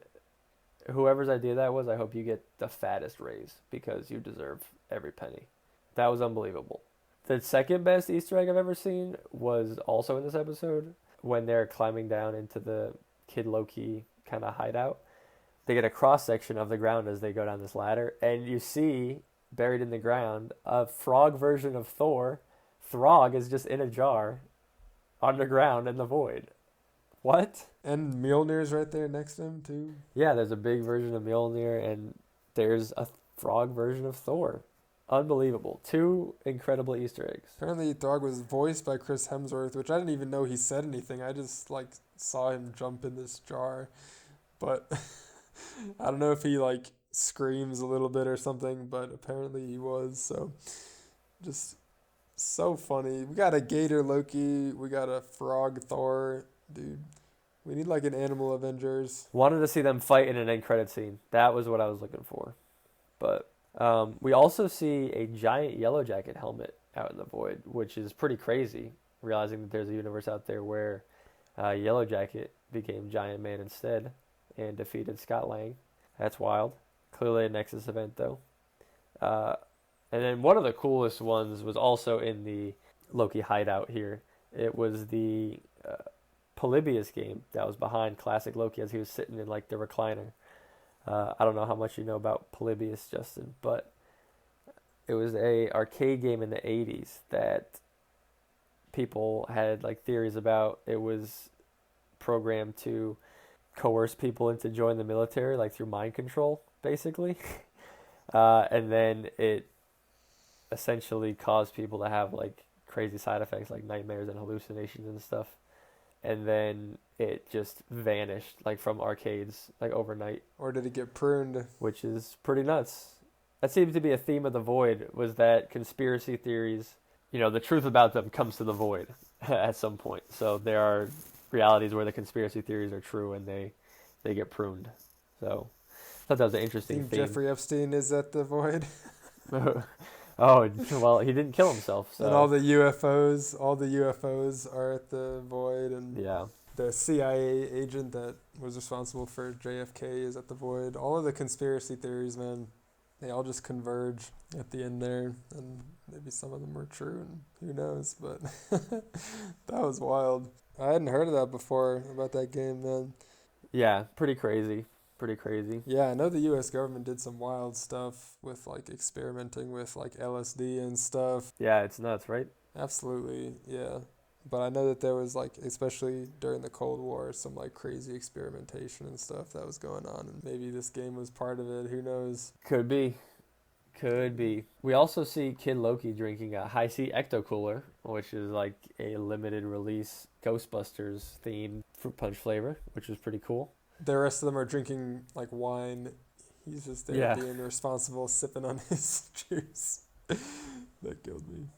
whoever's idea that was, I hope you get the fattest raise because you deserve every penny. That was unbelievable. The second best Easter egg I've ever seen was also in this episode when they're climbing down into the Kid Loki kind of hideout. They get a cross-section of the ground as they go down this ladder, and you see buried in the ground a frog version of Thor. Throg is just in a jar underground in the void. What? And Mjolnir's right there next to him too. Yeah, there's a big version of Mjolnir and there's a frog version of Thor. Unbelievable. 2 incredible Easter eggs. Apparently Throg was voiced by Chris Hemsworth, which I didn't even know he said anything. I just saw him jump in this jar. But I don't know if he screams a little bit or something, but apparently he was. So just so funny. We got a gator Loki, we got a frog Thor, dude. We need an animal Avengers. Wanted to see them fight in an end credit scene. That was what I was looking for. But we also see a giant Yellow Jacket helmet out in the void, which is pretty crazy, realizing that there's a universe out there where Yellow Jacket became Giant Man instead and defeated Scott Lang. That's wild. Clearly a Nexus event, though. And then one of the coolest ones was also in the Loki hideout here. It was the Polybius game that was behind classic Loki as he was sitting in the recliner. I don't know how much you know about Polybius, Justin, but it was a arcade game in the 80s that people had theories about. It was programmed to coerce people into joining the military, through mind control, basically. And then it essentially caused people to have crazy side effects like nightmares and hallucinations and stuff. And then it just vanished from arcades overnight. Or did it get pruned? Which is pretty nuts. That seems to be a theme of the void, was that conspiracy theories, the truth about them comes to the void at some point. So there are realities where the conspiracy theories are true and they get pruned. So I thought that was an interesting theme. Jeffrey Epstein is at the void. Oh, well, he didn't kill himself. So. And all the UFOs are at the void, and yeah. The CIA agent that was responsible for JFK is at the void. All of the conspiracy theories, man, they all just converge at the end there, and maybe some of them were true, and who knows, but that was wild. I hadn't heard of that before, about that game, man. Yeah, pretty crazy. Pretty crazy. Yeah, I know the U.S. government did some wild stuff with experimenting with LSD and stuff. Yeah, it's nuts, right? Absolutely, yeah. But I know that there was especially during the Cold War, some crazy experimentation and stuff that was going on, and maybe this game was part of it. Who knows? Could be. We also see Kid Loki drinking a High C Ecto Cooler, which is a limited release Ghostbusters themed fruit punch flavor, which is pretty cool. The rest of them are drinking wine. He's just there being responsible, sipping on his juice. That killed me.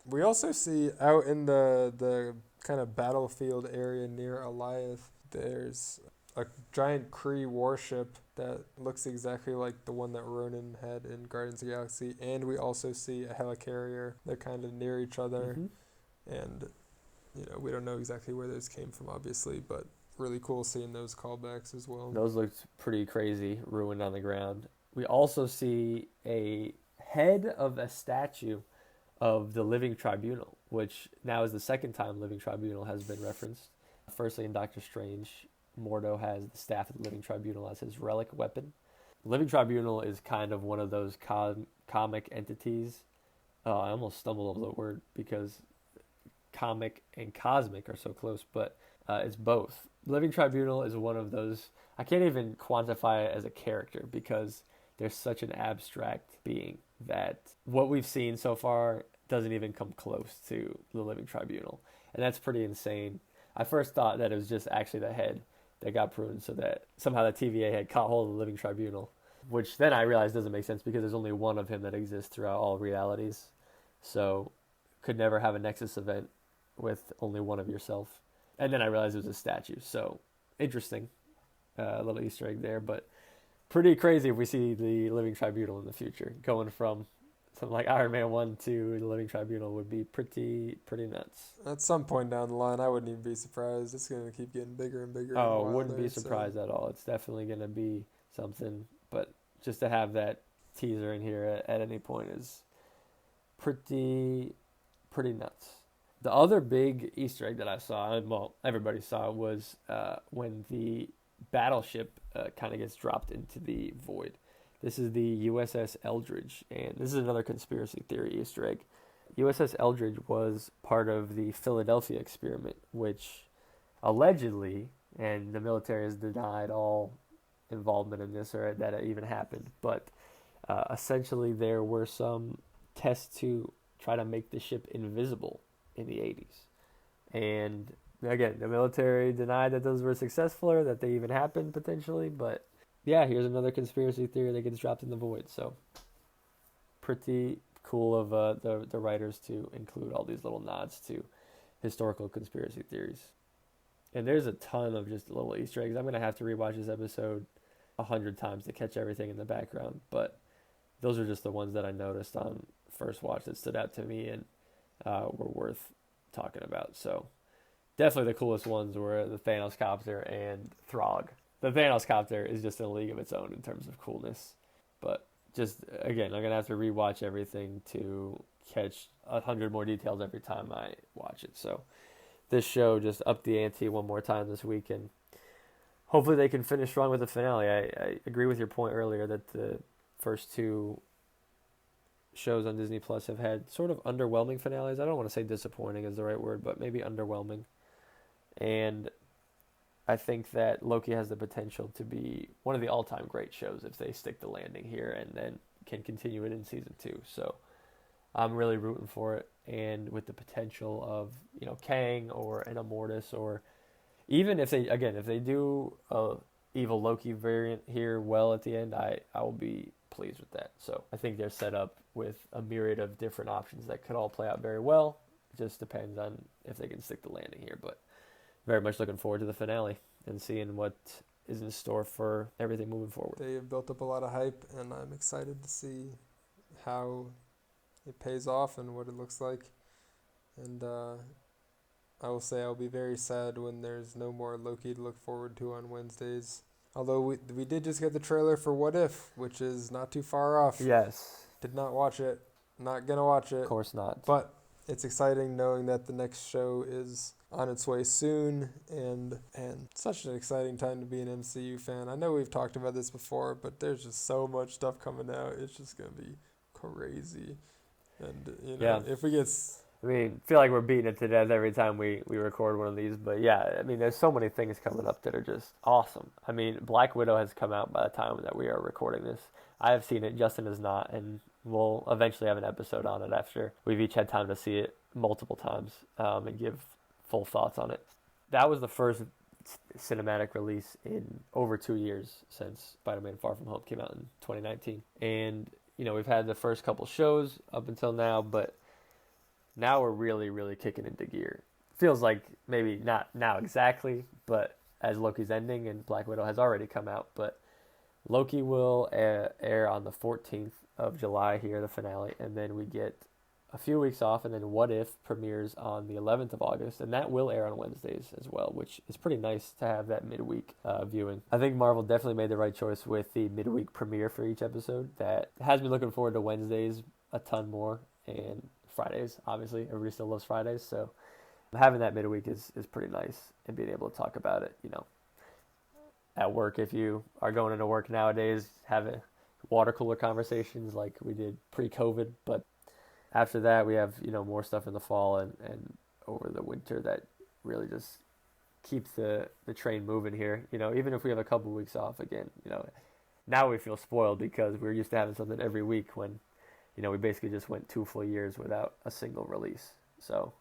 We also see out in the kind of battlefield area near Eliath, there's a giant Kree warship that looks exactly like the one that Ronan had in Guardians of the Galaxy, and we also see a helicarrier. They're kind of near each other, and we don't know exactly where those came from, obviously, but really cool seeing those callbacks as well. Those looked pretty crazy, ruined on the ground. We also see a head of a statue of the Living Tribunal, which now is the second time Living Tribunal has been referenced. Firstly, in Doctor Strange, Mordo has the staff of the Living Tribunal as his relic weapon. Living Tribunal is kind of one of those comic entities. I almost stumbled over the word because comic and cosmic are so close, but it's both. Living Tribunal is one of those, I can't even quantify it as a character because they're such an abstract being that what we've seen so far doesn't even come close to the Living Tribunal. And that's pretty insane. I first thought that it was just actually the head that got pruned so that somehow the TVA had caught hold of the Living Tribunal, which then I realized doesn't make sense because there's only one of him that exists throughout all realities. So could never have a Nexus event with only one of yourself. And then I realized it was a statue. So interesting. A little Easter egg there, but pretty crazy if we see the Living Tribunal in the future. Going from something like Iron Man 1 to the Living Tribunal would be pretty nuts. At some point down the line, I wouldn't even be surprised. It's going to keep getting bigger and bigger. Oh, wouldn't be surprised at all. It's definitely going to be something. But just to have that teaser in here at any point is pretty nuts. The other big Easter egg that I saw, well, everybody saw, was when the battleship kind of gets dropped into the void. This is the USS Eldridge, and this is another conspiracy theory Easter egg. USS Eldridge was part of the Philadelphia experiment, which allegedly, and the military has denied all involvement in this or that it even happened, but essentially there were some tests to try to make the ship invisible in the 80s. And again, the military denied that those were successful or that they even happened potentially, but yeah, here's another conspiracy theory that gets dropped in the void. So pretty cool of the writers to include all these little nods to historical conspiracy theories. And there's a ton of just little Easter eggs. I'm going to have to rewatch this episode 100 times to catch everything in the background, but those are just the ones that I noticed on first watch that stood out to me and were worth talking about. So definitely the coolest ones were the Thanos copter and Throg. The Thanos copter is just in a league of its own in terms of coolness. But just, again, I'm going to have to rewatch everything to catch 100 more details every time I watch it. So this show just upped the ante one more time this week, and hopefully they can finish strong with the finale. I agree with your point earlier that the first two shows on Disney Plus have had sort of underwhelming finales. I don't want to say disappointing is the right word, but maybe underwhelming. And I think that Loki has the potential to be one of the all-time great shows if they stick the landing here and then can continue it in season 2. So I'm really rooting for it, and with the potential of, Kang or an Immortus, or even if they do a evil Loki variant here well at the end, I will be pleased with that. So I think they're set up with a myriad of different options that could all play out very well. It just depends on if they can stick the landing here, but very much looking forward to the finale and seeing what is in store for everything moving forward. They have built up a lot of hype, and I'm excited to see how it pays off and what it looks like. And I will say I'll be very sad when there's no more Loki to look forward to on Wednesdays. Although we did just get the trailer for What If, which is not too far off. Yes. Did not watch it. Not going to watch it. Of course not. But it's exciting knowing that the next show is on its way soon, and such an exciting time to be an MCU fan. I know we've talked about this before, but there's just so much stuff coming out. It's just going to be crazy. And, if we get... I feel like we're beating it to death every time we record one of these, but yeah, there's so many things coming up that are just awesome. Black Widow has come out by the time that we are recording this. I have seen it, Justin has not, and we'll eventually have an episode on it after we've each had time to see it multiple times and give full thoughts on it. That was the first cinematic release in over 2 years since Spider-Man Far From Home came out in 2019. And we've had the first couple shows up until now, but now we're really, really kicking into gear. Feels like maybe not now exactly, but as Loki's ending and Black Widow has already come out, but Loki will air on the 14th of July here, the finale, and then we get a few weeks off, and then What If premieres on the 11th of August, and that will air on Wednesdays as well, which is pretty nice to have that midweek viewing. I think Marvel definitely made the right choice with the midweek premiere for each episode. That has me looking forward to Wednesdays a ton more, and Fridays, obviously. Everybody still loves Fridays, so having that midweek is pretty nice, and being able to talk about it, at work. If you are going into work nowadays, having water cooler conversations like we did pre-COVID, but after that we have more stuff in the fall and over the winter that really just keeps the train moving here. Even if we have a couple weeks off again, now we feel spoiled because we're used to having something every week when we basically just went 2 full years without a single release. So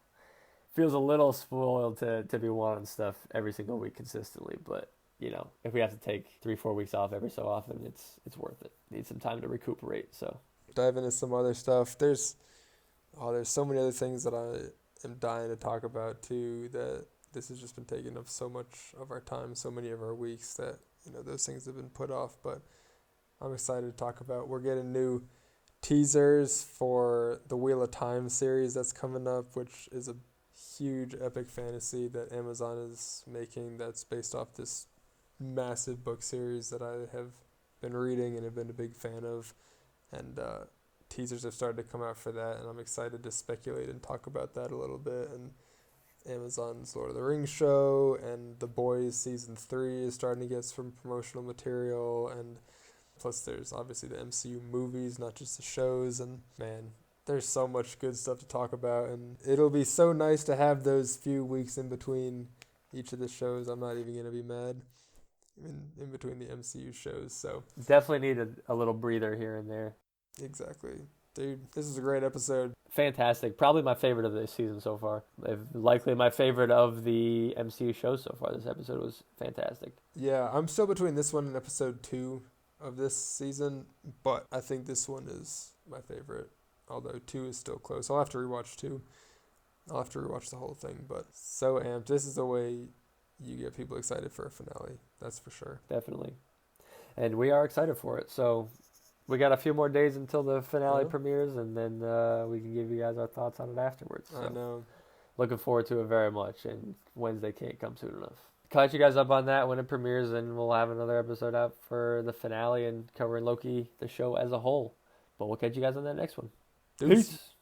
feels a little spoiled to be wanting stuff every single week consistently, but if we have to take 3-4 weeks off every so often, it's worth it. Need some time to recuperate. So dive into some other stuff. There's so many other things that I am dying to talk about too, that this has just been taking up so much of our time, so many of our weeks, that those things have been put off. But I'm excited to talk about. We're getting new teasers for the Wheel of Time series that's coming up, which is a huge epic fantasy that Amazon is making, that's based off this massive book series that I have been reading and have been a big fan of, and teasers have started to come out for that, and I'm excited to speculate and talk about that a little bit. And Amazon's Lord of the Rings show and The Boys season 3 is starting to get some promotional material, and plus there's obviously the MCU movies, not just the shows, and man, there's so much good stuff to talk about, and it'll be so nice to have those few weeks in between each of the shows. I'm not even going to be mad in between the MCU shows. So definitely need a little breather here and there. Exactly. Dude, this is a great episode. Fantastic. Probably my favorite of this season so far. Likely my favorite of the MCU shows so far. This episode was fantastic. Yeah, I'm still between this one and episode 2 of this season, but I think this one is my favorite, although 2 is still close. I'll have to rewatch 2. I'll have to rewatch the whole thing, but so amped. This is the way you get people excited for a finale. That's for sure. Definitely. And we are excited for it. So we got a few more days until the finale premieres, and then we can give you guys our thoughts on it afterwards. So I know. Looking forward to it very much, and Wednesday can't come soon enough. Catch you guys up on that when it premieres, and we'll have another episode out for the finale and covering Loki, the show as a whole. But we'll catch you guys on that next one. Peace.